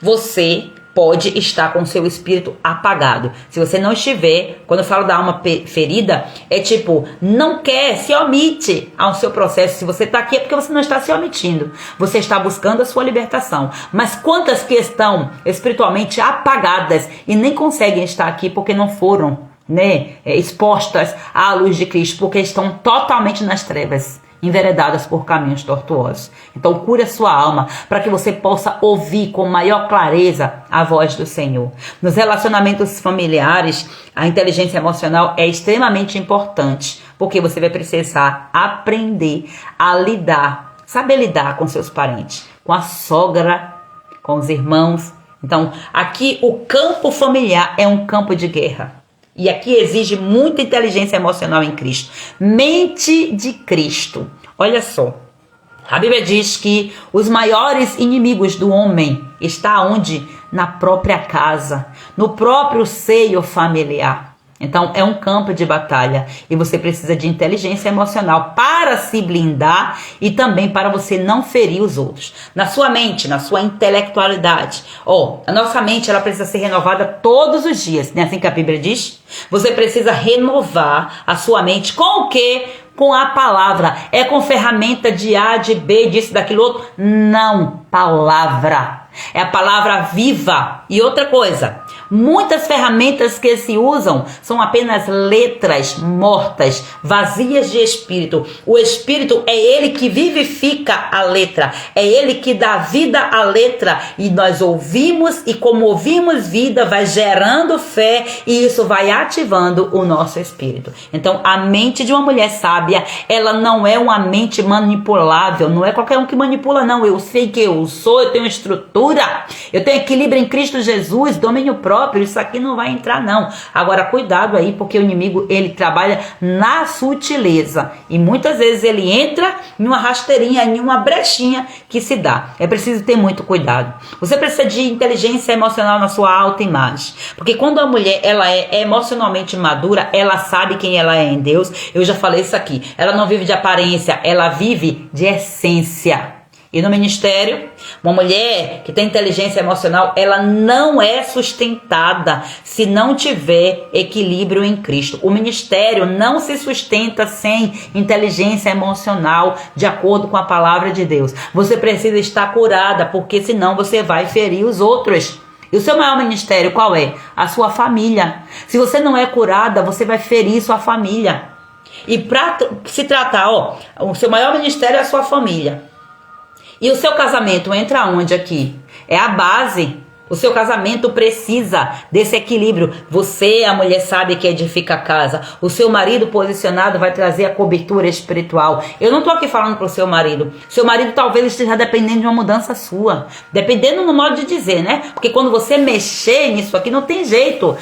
você pode estar com seu espírito apagado. Se você não estiver, quando eu falo da alma ferida, é tipo, não quer, se omite ao seu processo. Se você está aqui é porque você não está se omitindo. Você está buscando a sua libertação. Mas quantas que estão espiritualmente apagadas e nem conseguem estar aqui porque não foram, expostas à luz de Cristo, porque estão totalmente nas trevas, enveredadas por caminhos tortuosos. Então cure a sua alma para que você possa ouvir com maior clareza a voz do Senhor. Nos relacionamentos familiares, a inteligência emocional é extremamente importante, porque você vai precisar aprender a lidar, saber lidar com seus parentes, com a sogra, com os irmãos. Então aqui o campo familiar é um campo de guerra. E aqui exige muita inteligência emocional em Cristo. Mente de Cristo. Olha só. A Bíblia diz que os maiores inimigos do homem estão onde? Na própria casa. No próprio seio familiar. Então é um campo de batalha. E você precisa de inteligência emocional para se blindar e também para você não ferir os outros. Na sua mente, na sua intelectualidade. A nossa mente, ela precisa ser renovada todos os dias. Não é assim que a Bíblia diz? Você precisa renovar a sua mente com o quê? Com a palavra. É com ferramenta de A, de B, disso, daquilo outro? Não. Palavra. É a palavra viva. E outra coisa, muitas ferramentas que se usam são apenas letras mortas, vazias de espírito. O espírito é ele que vivifica a letra, é ele que dá vida à letra. E nós ouvimos, e como ouvimos vida, vai gerando fé, e isso vai ativando o nosso espírito. Então a mente de uma mulher sábia, ela não é uma mente manipulável, não é qualquer um que manipula, não. Eu sei que eu sou, eu tenho estrutura, eu tenho equilíbrio em Cristo Jesus, domínio próprio, isso aqui não vai entrar não. Agora cuidado aí, porque o inimigo, ele trabalha na sutileza, e muitas vezes ele entra em uma rasteirinha, em uma brechinha que se dá. É preciso ter muito cuidado. Você precisa de inteligência emocional na sua autoimagem, porque quando a mulher, ela é emocionalmente madura, ela sabe quem ela é em Deus. Eu já falei isso aqui, ela não vive de aparência, ela vive de essência. E no ministério, uma mulher que tem inteligência emocional, ela não é sustentada se não tiver equilíbrio em Cristo. O ministério não se sustenta sem inteligência emocional, de acordo com a palavra de Deus. Você precisa estar curada, porque senão você vai ferir os outros. E o seu maior ministério qual é? A sua família. Se você não é curada, você vai ferir sua família. E para se tratar, o seu maior ministério é a sua família. E o seu casamento entra onde aqui? É a base O seu casamento precisa desse equilíbrio. Você, a mulher sábia que edifica a casa. O seu marido posicionado vai trazer a cobertura espiritual. Eu não estou aqui falando para o seu marido. Seu marido talvez esteja dependendo de uma mudança sua. Dependendo no modo de dizer, né? Porque quando você mexer nisso aqui, não tem jeito.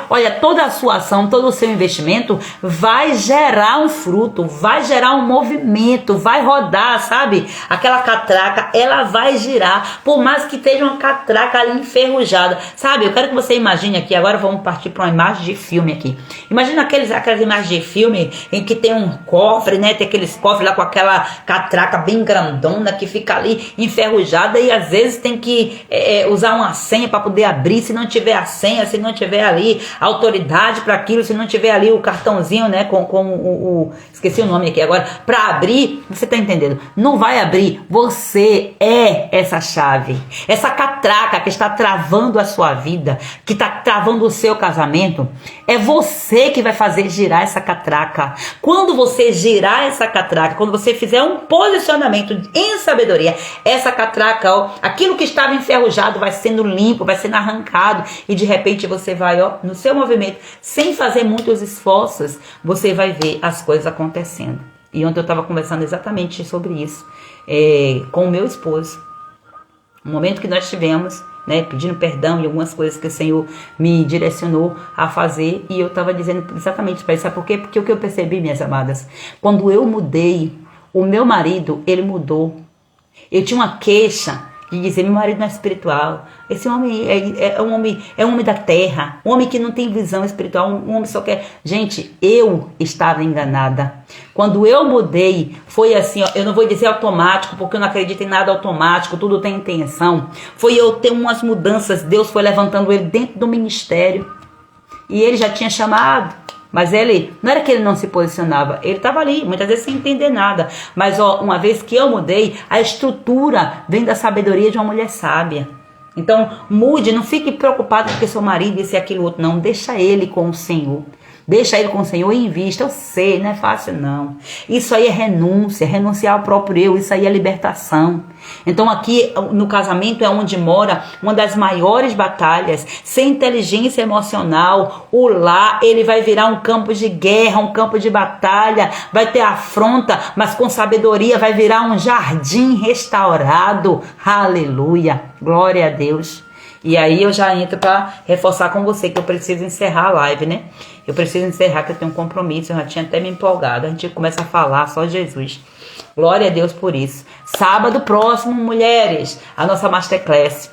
Olha, toda a sua ação, todo o seu investimento vai gerar um fruto, vai gerar um movimento, vai rodar, sabe? Aquela catraca, ela vai girar. Por mais que esteja uma catraca enferrujada, sabe? Eu quero que você imagine aqui, agora vamos partir para uma imagem de filme aqui. Imagina aquelas imagens de filme em que tem um cofre, né? Tem aqueles cofres lá com aquela catraca bem grandona que fica ali enferrujada e às vezes tem que usar uma senha para poder abrir. Se não tiver a senha, se não tiver ali a autoridade para aquilo, se não tiver ali o cartãozinho, né? Esqueci o nome aqui agora, para abrir, você tá entendendo? Não vai abrir. Você é essa chave, essa catraca que está travando a sua vida, que está travando o seu casamento. É você que vai fazer girar essa catraca. Quando você girar essa catraca, quando você fizer um posicionamento em sabedoria, essa catraca, ó, aquilo que estava enferrujado vai sendo limpo, vai sendo arrancado e de repente você vai, ó, no seu movimento, sem fazer muitos esforços, você vai ver as coisas acontecendo. E ontem eu estava conversando exatamente sobre isso com o meu esposo. No momento que nós tivemos, né, pedindo perdão e algumas coisas que o Senhor me direcionou a fazer, e eu estava dizendo exatamente para isso. Sabe por quê? Porque o que eu percebi, minhas amadas, quando eu mudei, o meu marido, ele mudou. Eu tinha uma queixa de dizer, meu marido não é espiritual, esse homem é um homem da terra, um homem que não tem visão espiritual, um homem só quer... Gente, eu estava enganada. Quando eu mudei, foi assim, ó, eu não vou dizer automático, porque eu não acredito em nada automático, tudo tem intenção. Foi eu ter umas mudanças, Deus foi levantando ele dentro do ministério, e ele já tinha chamado. Mas ele, não era que ele não se posicionava, ele estava ali, muitas vezes sem entender nada. Mas ó, uma vez que eu mudei, a estrutura vem da sabedoria de uma mulher sábia. Então mude, não fique preocupado porque seu marido disse aquilo outro, não, deixa ele com o Senhor. Deixa ele com o Senhor e invista. Eu sei, não é fácil não. Isso aí é renúncia, renunciar ao próprio eu, isso aí é libertação. Então aqui no casamento é onde mora uma das maiores batalhas. Sem inteligência emocional, o lar, ele vai virar um campo de guerra, um campo de batalha, vai ter afronta, mas com sabedoria vai virar um jardim restaurado. Aleluia, glória a Deus. E aí eu já entro para reforçar com você que eu preciso encerrar a live, né? Eu preciso encerrar, que eu tenho um compromisso, eu já tinha até me empolgado. A gente começa a falar, só Jesus. Glória a Deus por isso. Sábado próximo, mulheres, a nossa Masterclass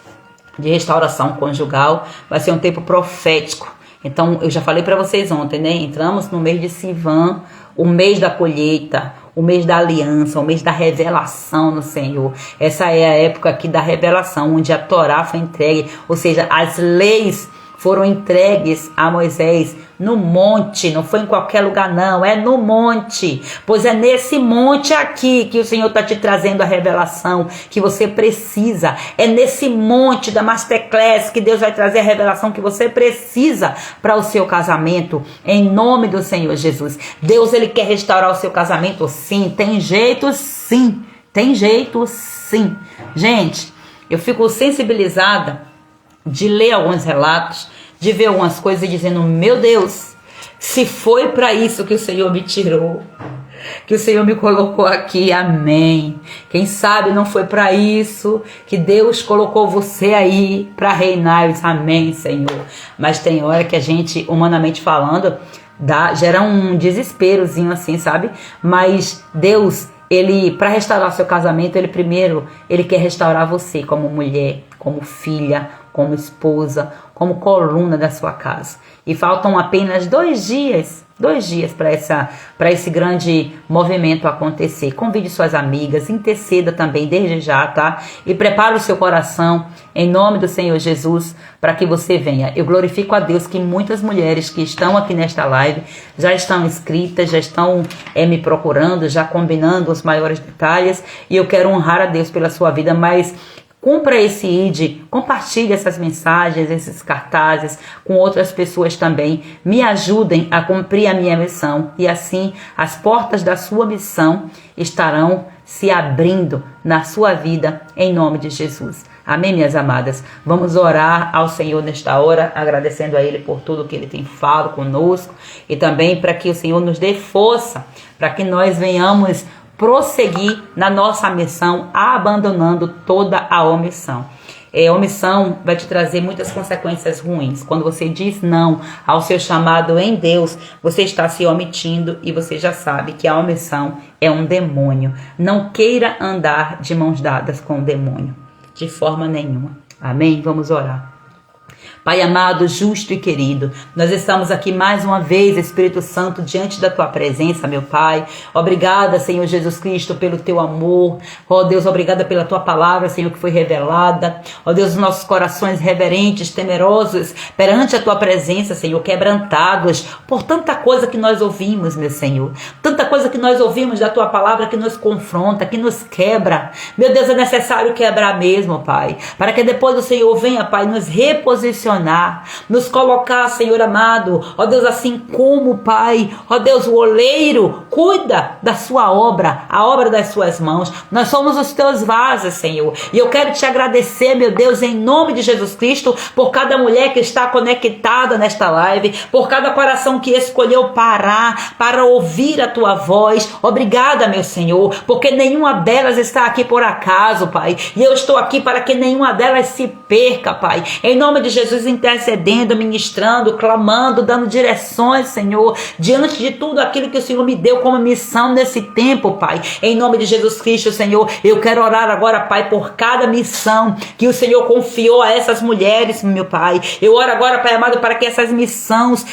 de restauração conjugal vai ser um tempo profético. Então, eu já falei para vocês ontem, né? Entramos no mês de Sivan, o mês da colheita, o mês da aliança, o mês da revelação no Senhor. Essa é a época aqui da revelação, onde a Torá foi entregue, ou seja, as leis foram entregues a Moisés no monte, não foi em qualquer lugar não, é no monte, pois é nesse monte aqui que o Senhor está te trazendo a revelação que você precisa, é nesse monte da Masterclass que Deus vai trazer a revelação que você precisa para o seu casamento, em nome do Senhor Jesus. Deus, ele quer restaurar o seu casamento, sim, tem jeito sim, gente, eu fico sensibilizada de ler alguns relatos, de ver algumas coisas e dizendo, meu Deus, se foi para isso que o Senhor me tirou, que o Senhor me colocou aqui, amém. Quem sabe não foi para isso que Deus colocou você aí para reinar, amém, Senhor. Mas tem hora que a gente, humanamente falando, gera um desesperozinho assim, sabe? Mas Deus, ele, para restaurar seu casamento, ele primeiro, ele quer restaurar você como mulher, como filha, como esposa, como coluna da sua casa. E faltam apenas 2 dias para esse grande movimento acontecer. Convide suas amigas, interceda também desde já, tá? E prepare o seu coração em nome do Senhor Jesus para que você venha. Eu glorifico a Deus que muitas mulheres que estão aqui nesta live já estão inscritas, já estão me procurando, já combinando os maiores detalhes, e eu quero honrar a Deus pela sua vida, mas cumpra esse ID, compartilhe essas mensagens, esses cartazes com outras pessoas também. Me ajudem a cumprir a minha missão e assim as portas da sua missão estarão se abrindo na sua vida em nome de Jesus. Amém, minhas amadas? Vamos orar ao Senhor nesta hora, agradecendo a Ele por tudo que Ele tem falado conosco e também para que o Senhor nos dê força, para que nós venhamos prosseguir na nossa missão, abandonando toda a omissão. Omissão vai te trazer muitas consequências ruins. Quando você diz não ao seu chamado em Deus, você está se omitindo e você já sabe que a omissão é um demônio. Não queira andar de mãos dadas com o demônio, de forma nenhuma. Amém? Vamos orar. Pai amado, justo e querido, nós estamos aqui mais uma vez, Espírito Santo, diante da Tua presença, meu Pai. Obrigada, Senhor Jesus Cristo, pelo Teu amor. Ó Deus, obrigada pela Tua palavra, Senhor, que foi revelada. Ó Deus, nossos corações reverentes, temerosos, perante a Tua presença, Senhor, quebrantados por tanta coisa que nós ouvimos, meu Senhor. Tanta coisa que nós ouvimos da Tua palavra que nos confronta, que nos quebra. Meu Deus, é necessário quebrar mesmo, Pai, para que depois o Senhor venha, Pai, nos reposicionar, nos colocar, Senhor amado, ó Deus, assim como, Pai, ó Deus, o oleiro cuida da sua obra, a obra das suas mãos. Nós somos os teus vasos, Senhor, e eu quero te agradecer, meu Deus, em nome de Jesus Cristo, por cada mulher que está conectada nesta live, por cada coração que escolheu parar para ouvir a tua voz. Obrigada, meu Senhor, porque nenhuma delas está aqui por acaso, Pai, e eu estou aqui para que nenhuma delas se perca, Pai, em nome de Jesus, intercedendo, ministrando, clamando, dando direções, Senhor, diante de tudo aquilo que o Senhor me deu como missão nesse tempo, Pai. Em nome de Jesus Cristo, Senhor, eu quero orar agora, Pai, por cada missão que o Senhor confiou a essas mulheres, meu Pai. Eu oro agora, Pai amado, para que essas missões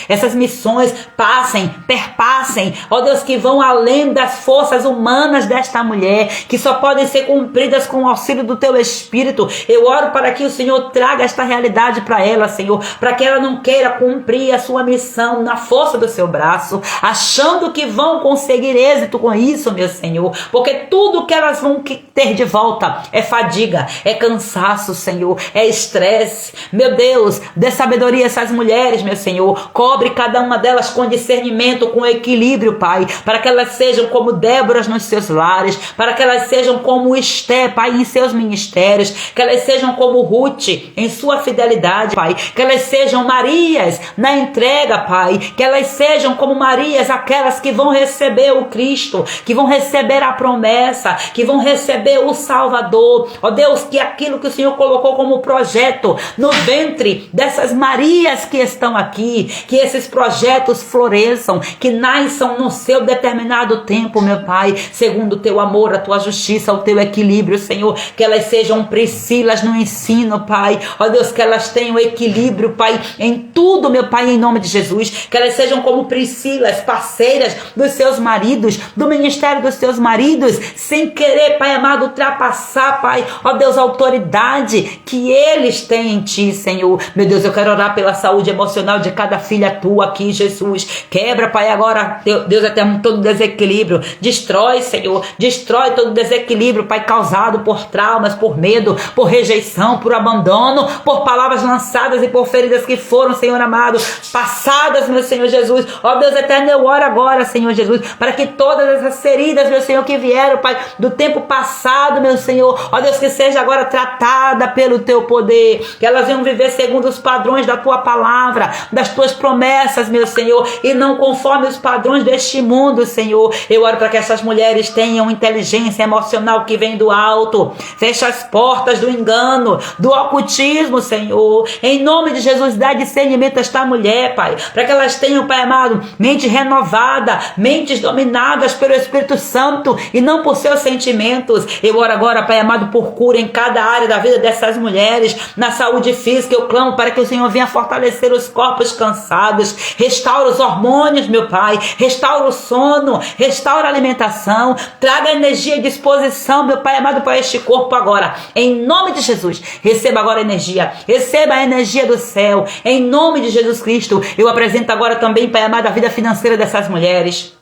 passem, perpassem, ó Deus, que vão além das forças humanas desta mulher, que só podem ser cumpridas com o auxílio do Teu Espírito. Eu oro para que o Senhor traga esta realidade para ela, Senhor, para que ela não queira cumprir a sua missão na força do seu braço, achando que vão conseguir êxito com isso, meu Senhor, porque tudo que elas vão ter de volta é fadiga, é cansaço, Senhor, é estresse. Meu Deus, dê sabedoria a essas mulheres, meu Senhor, cobre cada uma delas com discernimento, com equilíbrio, Pai, para que elas sejam como Déboras nos seus lares, para que elas sejam como Esté, Pai, em seus ministérios, que elas sejam como Ruth em sua fidelidade, Pai, que elas sejam Marias na entrega, Pai, que elas sejam como Marias, aquelas que vão receber o Cristo, que vão receber a promessa, que vão receber o Salvador. Ó Deus, que aquilo que o Senhor colocou como projeto no ventre dessas Marias que estão aqui, que esses projetos floresçam, que nasçam no seu determinado tempo, meu Pai, segundo o Teu amor, a Tua justiça, o Teu equilíbrio, Senhor, que elas sejam Priscilas no ensino, Pai. Ó Deus, que elas tenham equilíbrio, Pai, em tudo, meu Pai, em nome de Jesus, que elas sejam como Priscilas, parceiras dos seus maridos, do ministério dos seus maridos, sem querer, Pai amado, ultrapassar, Pai, ó Deus, a autoridade que eles têm em Ti, Senhor. Meu Deus, eu quero orar pela saúde emocional de cada filha Tua aqui, Jesus. Quebra, Pai, agora, Deus eterno, todo desequilíbrio, destrói, Senhor, destrói todo desequilíbrio, Pai, causado por traumas, por medo, por rejeição, por abandono, por palavras lançadas e por feridas que foram, Senhor amado, passadas, meu Senhor Jesus. Ó Deus eterno, eu oro agora, Senhor Jesus, para que todas essas feridas, meu Senhor, que vieram, Pai, do tempo passado, meu Senhor, ó Deus, que seja agora tratada pelo Teu poder, que elas venham viver segundo os padrões da Tua palavra, das Tuas promessas, meu Senhor, e não conforme os padrões deste mundo, Senhor. Eu oro para que essas mulheres tenham inteligência emocional que vem do alto. Fecha as portas do engano, do ocultismo, Senhor. Em nome de Jesus, dá discernimento a esta mulher, Pai, para que elas tenham, Pai amado, mente renovada, mentes dominadas pelo Espírito Santo e não por seus sentimentos. Eu oro agora, Pai amado, por cura em cada área da vida dessas mulheres. Na saúde física, eu clamo para que o Senhor venha fortalecer os corpos cansados, restaura os hormônios, meu Pai, restaura o sono, restaura a alimentação, traga energia e disposição, meu Pai amado, para este corpo agora. Em nome de Jesus, receba agora energia, receba a energia do céu, em nome de Jesus Cristo. Eu apresento agora também, Pai amado, a vida financeira dessas mulheres.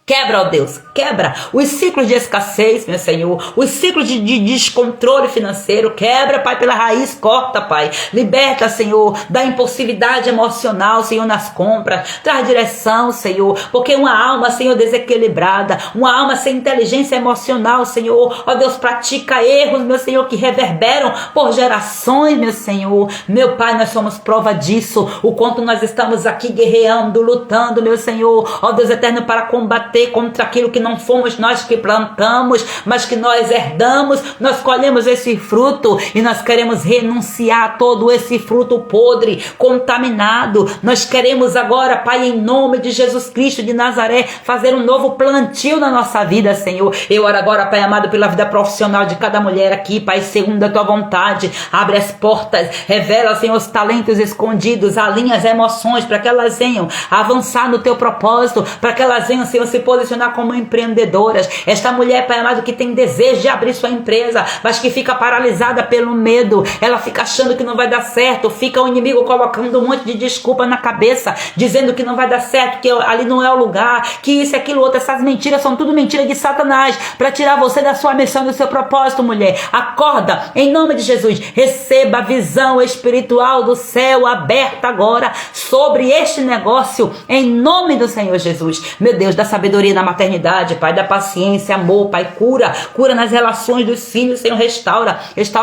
Quebra, ó Deus, quebra os ciclos de escassez, meu Senhor, os ciclos de descontrole financeiro, quebra, Pai, pela raiz, corta, Pai, liberta, Senhor, da impulsividade emocional, Senhor, nas compras, traz direção, Senhor, porque uma alma, Senhor, desequilibrada, uma alma sem inteligência emocional, Senhor, ó Deus, pratica erros, meu Senhor, que reverberam por gerações, meu Senhor, meu Pai, nós somos prova disso, o quanto nós estamos aqui guerreando, lutando, meu Senhor, ó Deus eterno, para combater contra aquilo que não fomos nós que plantamos, mas que nós herdamos, nós colhemos esse fruto e nós queremos renunciar a todo esse fruto podre, contaminado. Nós queremos agora, Pai, em nome de Jesus Cristo de Nazaré, fazer um novo plantio na nossa vida, Senhor. Eu oro agora, Pai amado, pela vida profissional de cada mulher aqui, Pai, segundo a tua vontade, abre as portas, revela, Senhor, os talentos escondidos, alinha as emoções para que elas venham avançar no teu propósito, para que elas venham, Senhor, se posicionar como empreendedoras. Esta mulher, Pai amado, que tem desejo de abrir sua empresa, mas que fica paralisada pelo medo, ela fica achando que não vai dar certo, fica o inimigo colocando um monte de desculpa na cabeça, dizendo que não vai dar certo, que ali não é o lugar, que isso, aquilo, outro, essas mentiras são tudo mentiras de Satanás, para tirar você da sua missão, do seu propósito, mulher. Acorda, em nome de Jesus, receba a visão espiritual do céu aberta agora, sobre este negócio, em nome do Senhor Jesus. Meu Deus, da sabedoria na maternidade, Pai, da paciência, amor, Pai, cura nas relações dos filhos, Senhor, restaura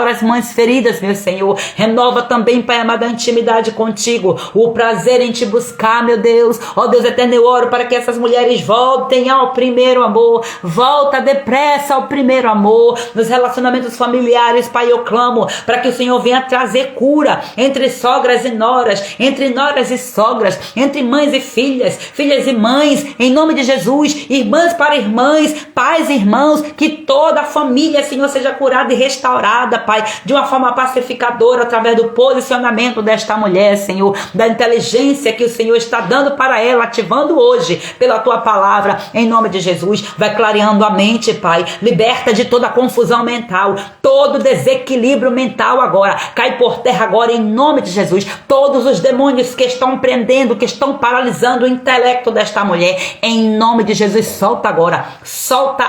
as mães feridas, meu Senhor, renova também, Pai amado, a intimidade contigo, o prazer em te buscar, meu Deus, ó Deus eterno, eu oro para que essas mulheres voltem ao primeiro amor, volta depressa ao primeiro amor, nos relacionamentos familiares, Pai, eu clamo para que o Senhor venha trazer cura entre sogras e noras, entre noras e sogras, entre mães e filhas, filhas e mães, em nome de Jesus, irmãs para irmãs, pais e irmãos, que toda a família, Senhor, seja curada e restaurada, Pai, de uma forma pacificadora, através do posicionamento desta mulher, Senhor, da inteligência que o Senhor está dando para ela, ativando hoje, pela tua palavra, em nome de Jesus, vai clareando a mente, Pai, liberta de toda a confusão mental, todo desequilíbrio mental agora, cai por terra agora, em nome de Jesus, todos os demônios que estão prendendo, que estão paralisando o intelecto desta mulher, em nome de Jesus, solta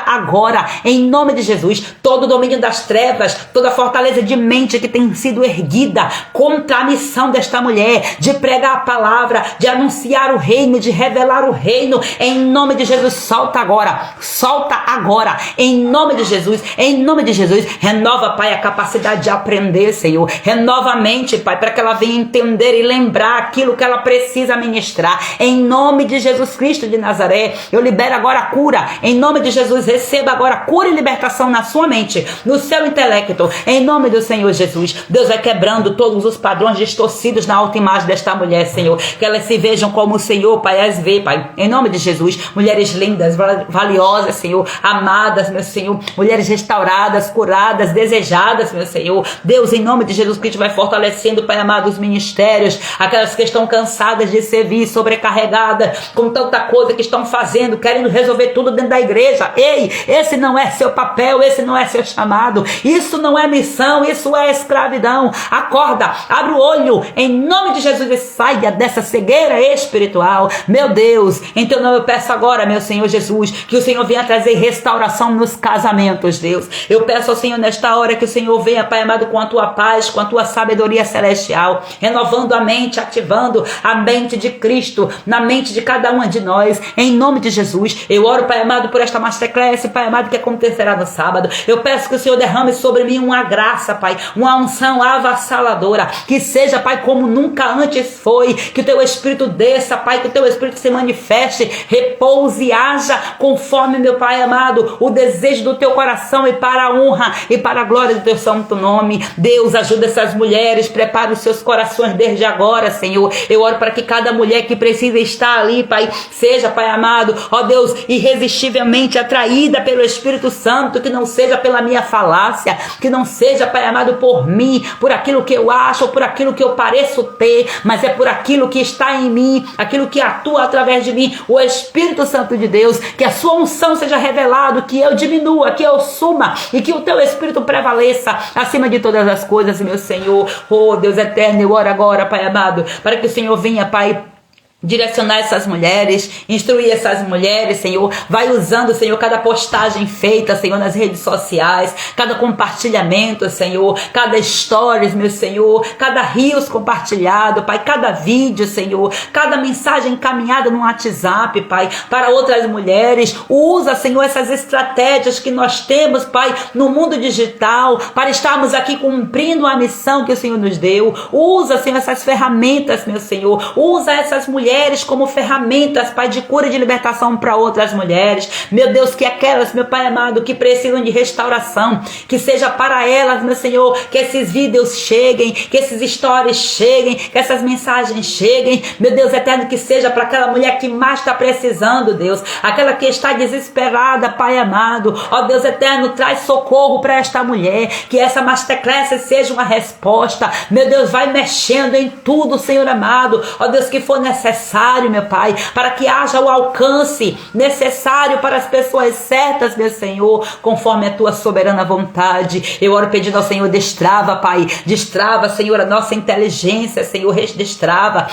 agora, em nome de Jesus, todo o domínio das trevas, toda a fortaleza de mente que tem sido erguida contra a missão desta mulher, de pregar a palavra, de anunciar o reino, de revelar o reino, em nome de Jesus, solta agora, em nome de Jesus, renova, Pai, a capacidade de aprender, Senhor, renova a mente, Pai, para que ela venha entender e lembrar aquilo que ela precisa ministrar, em nome de Jesus Cristo de Nazaré. Eu libero agora a cura, em nome de Jesus, receba agora cura e libertação na sua mente, no seu intelecto, em nome do Senhor Jesus. Deus vai quebrando todos os padrões distorcidos na autoimagem desta mulher, Senhor, que elas se vejam como o Senhor, Pai, as vê, Pai, em nome de Jesus, mulheres lindas, valiosas, Senhor, amadas, meu Senhor, mulheres restauradas, curadas, desejadas, meu Senhor. Deus, em nome de Jesus Cristo, vai fortalecendo, Pai amado, os ministérios, aquelas que estão cansadas de servir, sobrecarregadas com tanta coisa que estão fazendo, querendo resolver tudo dentro da igreja. Ei, esse não é seu papel, esse não é seu chamado, isso não é missão, isso é escravidão. Acorda, abre o olho, em nome de Jesus, e saia dessa cegueira espiritual, meu Deus. Então eu peço agora, meu Senhor Jesus, que o Senhor venha trazer restauração nos casamentos, Deus. Eu peço ao Senhor nesta hora que o Senhor venha, Pai amado, com a tua paz, com a tua sabedoria celestial, renovando a mente, ativando a mente de Cristo na mente de cada uma de nós, em nome de Jesus. Eu oro, Pai amado, por esta masterclass, Pai amado, que acontecerá no sábado. Eu peço que o Senhor derrame sobre mim uma graça, Pai, uma unção avassaladora, que seja, Pai, como nunca antes foi, que o teu Espírito desça, Pai, que o teu Espírito se manifeste, repouse e haja conforme, meu Pai amado, o desejo do teu coração, e para a honra e para a glória do teu santo nome. Deus, ajuda essas mulheres, prepara os seus corações desde agora, Senhor. Eu oro para que cada mulher que precisa estar ali, Pai, seja, Pai amado, ó Deus, irresistivelmente atraída pelo Espírito Santo, que não seja pela minha falácia, que não seja, Pai amado, por mim, por aquilo que eu acho, ou por aquilo que eu pareço ter, mas é por aquilo que está em mim, aquilo que atua através de mim, o Espírito Santo de Deus, que a sua unção seja revelado, que eu diminua, que eu suma, e que o teu Espírito prevaleça acima de todas as coisas, meu Senhor. Oh Deus eterno, eu oro agora, Pai amado, para que o Senhor venha, Pai, direcionar essas mulheres, instruir essas mulheres, Senhor. Vai usando, Senhor, cada postagem feita, Senhor, nas redes sociais, cada compartilhamento, Senhor, cada stories, meu Senhor, cada reels compartilhado, Pai, cada vídeo, Senhor, cada mensagem encaminhada no WhatsApp, Pai, para outras mulheres. Usa, Senhor, essas estratégias que nós temos, Pai, no mundo digital, para estarmos aqui cumprindo a missão que o Senhor nos deu. Usa, Senhor, essas ferramentas, meu Senhor. Usa essas mulheres como ferramentas, Pai, de cura e de libertação para outras mulheres. Meu Deus, que aquelas, meu Pai amado, que precisam de restauração, que seja para elas, meu Senhor, que esses vídeos cheguem, que esses stories cheguem, que essas mensagens cheguem. Meu Deus eterno, que seja para aquela mulher que mais está precisando, Deus, aquela que está desesperada, Pai amado. Ó Deus eterno, traz socorro para esta mulher, que essa masterclass seja uma resposta. Meu Deus, vai mexendo em tudo, Senhor amado. Ó Deus, que for necessário, meu Pai, para que haja o alcance necessário para as pessoas certas, meu Senhor, conforme a tua soberana vontade. Eu oro pedindo ao Senhor, destrava, Pai, destrava, Senhor, a nossa inteligência, Senhor, destrava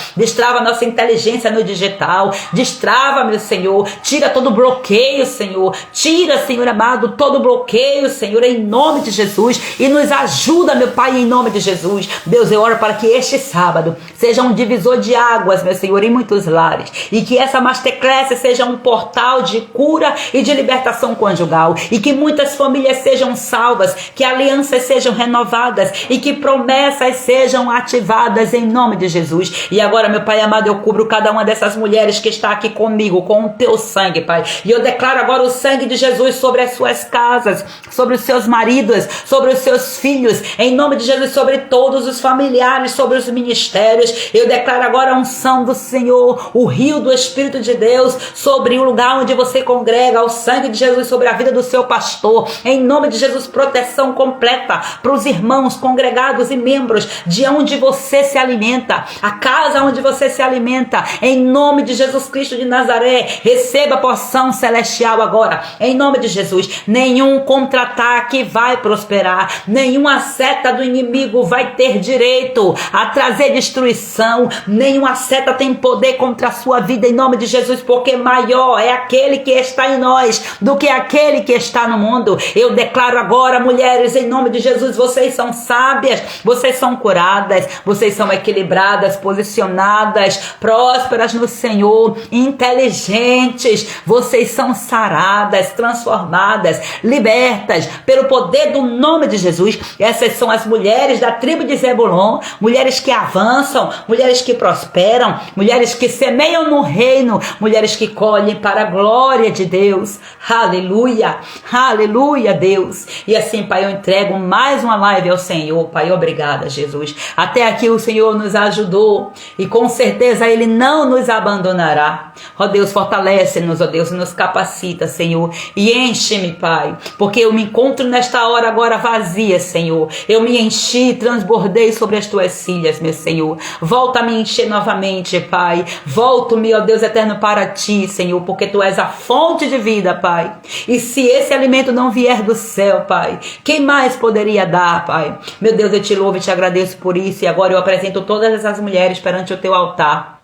a nossa inteligência no digital, destrava, meu Senhor, tira todo bloqueio, Senhor, tira, Senhor amado, todo bloqueio, Senhor, em nome de Jesus, e nos ajuda, meu Pai, em nome de Jesus. Deus, eu oro para que este sábado seja um divisor de águas, meu Senhor, em muitos lares, e que essa masterclass seja um portal de cura e de libertação conjugal, e que muitas famílias sejam salvas, que alianças sejam renovadas e que promessas sejam ativadas em nome de Jesus. E agora, meu Pai amado, eu cubro cada uma dessas mulheres que está aqui comigo com o teu sangue, Pai, e eu declaro agora o sangue de Jesus sobre as suas casas, sobre os seus maridos, sobre os seus filhos, em nome de Jesus, sobre todos os familiares, sobre os ministérios. Eu declaro agora a unção do Senhor, o rio do Espírito de Deus sobre o lugar onde você congrega, o sangue de Jesus sobre a vida do seu pastor, em nome de Jesus, proteção completa para os irmãos congregados e membros de onde você se alimenta, a casa onde você se alimenta, em nome de Jesus Cristo de Nazaré. Receba a porção celestial agora, em nome de Jesus. Nenhum contra-ataque vai prosperar, nenhuma seta do inimigo vai ter direito a trazer destruição, nenhuma seta tem poder contra a sua vida, em nome de Jesus, porque maior é aquele que está em nós do que aquele que está no mundo. Eu declaro agora, mulheres, em nome de Jesus, vocês são sábias, vocês são curadas, vocês são equilibradas, posicionadas, prósperas no Senhor, inteligentes, vocês são saradas, transformadas, libertas pelo poder do nome de Jesus. Essas são as mulheres da tribo de Zebulon, mulheres que avançam, mulheres que prosperam, mulheres que semeiam no reino, mulheres que colhem para a glória de Deus. Aleluia, aleluia, Deus. E assim, Pai, eu entrego mais uma live ao Senhor, Pai. Obrigada, Jesus. Até aqui o Senhor nos ajudou e com certeza Ele não nos abandonará. Ó Deus, fortalece-nos, ó Deus, e nos capacita, Senhor, e enche-me, Pai, porque eu me encontro nesta hora agora vazia, Senhor. Eu me enchi, transbordei sobre as tuas filhas, meu Senhor. Volta a me encher novamente, Pai. Volto-me, ó Deus eterno, para ti, Senhor, porque tu és a fonte de vida, Pai. E se esse alimento não vier do céu, Pai, quem mais poderia dar, Pai? Meu Deus, eu te louvo e te agradeço por isso, e agora eu apresento todas essas mulheres perante o teu altar.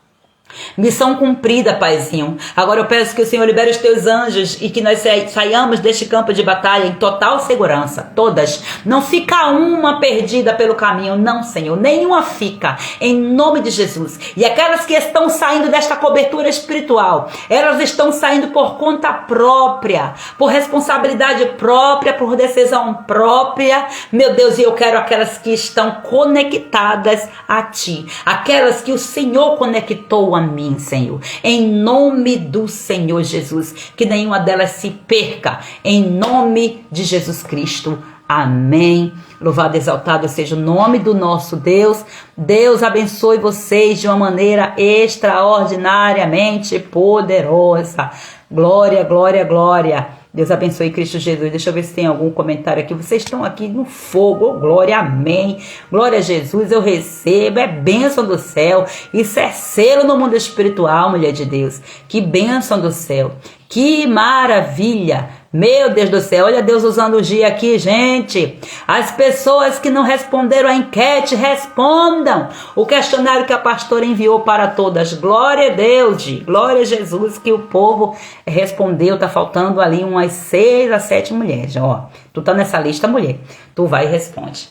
Missão cumprida, Paizinho. Agora eu peço que o Senhor libere os teus anjos e que nós saiamos deste campo de batalha em total segurança, todas. Não fica uma perdida pelo caminho, não, Senhor, nenhuma fica, em nome de Jesus. E aquelas que estão saindo desta cobertura espiritual, elas estão saindo por conta própria, por responsabilidade própria, por decisão própria. Meu Deus, e eu quero aquelas que estão conectadas a ti, aquelas que o Senhor conectou a mim, Senhor, em nome do Senhor Jesus, que nenhuma delas se perca, em nome de Jesus Cristo, amém. Louvado e exaltado seja o nome do nosso Deus. Deus abençoe vocês de uma maneira extraordinariamente poderosa. Glória, glória, glória. Deus abençoe Cristo Jesus. Deixa eu ver se tem algum comentário aqui. Vocês estão aqui no fogo. Oh, glória, amém. Glória a Jesus, eu recebo. É bênção do céu. Isso é selo no mundo espiritual, mulher de Deus. Que bênção do céu. Que maravilha. Meu Deus do céu, olha Deus usando o dia aqui, gente. As pessoas que não responderam a enquete, respondam. O questionário que a pastora enviou para todas. Glória a Deus, glória a Jesus, que o povo respondeu. Tá faltando ali umas 6 a 7 mulheres. Ó, tu tá nessa lista, mulher. Tu vai e responde.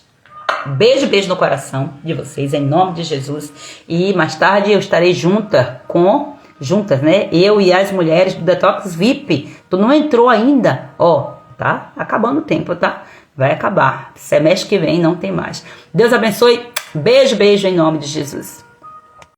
Beijo, beijo no coração de vocês, em nome de Jesus. E mais tarde eu estarei juntas, né? Eu e as mulheres do Detox VIP. Tu não entrou ainda? Ó, tá acabando o tempo, tá? Vai acabar. Semestre que vem não tem mais. Deus abençoe. Beijo, beijo em nome de Jesus.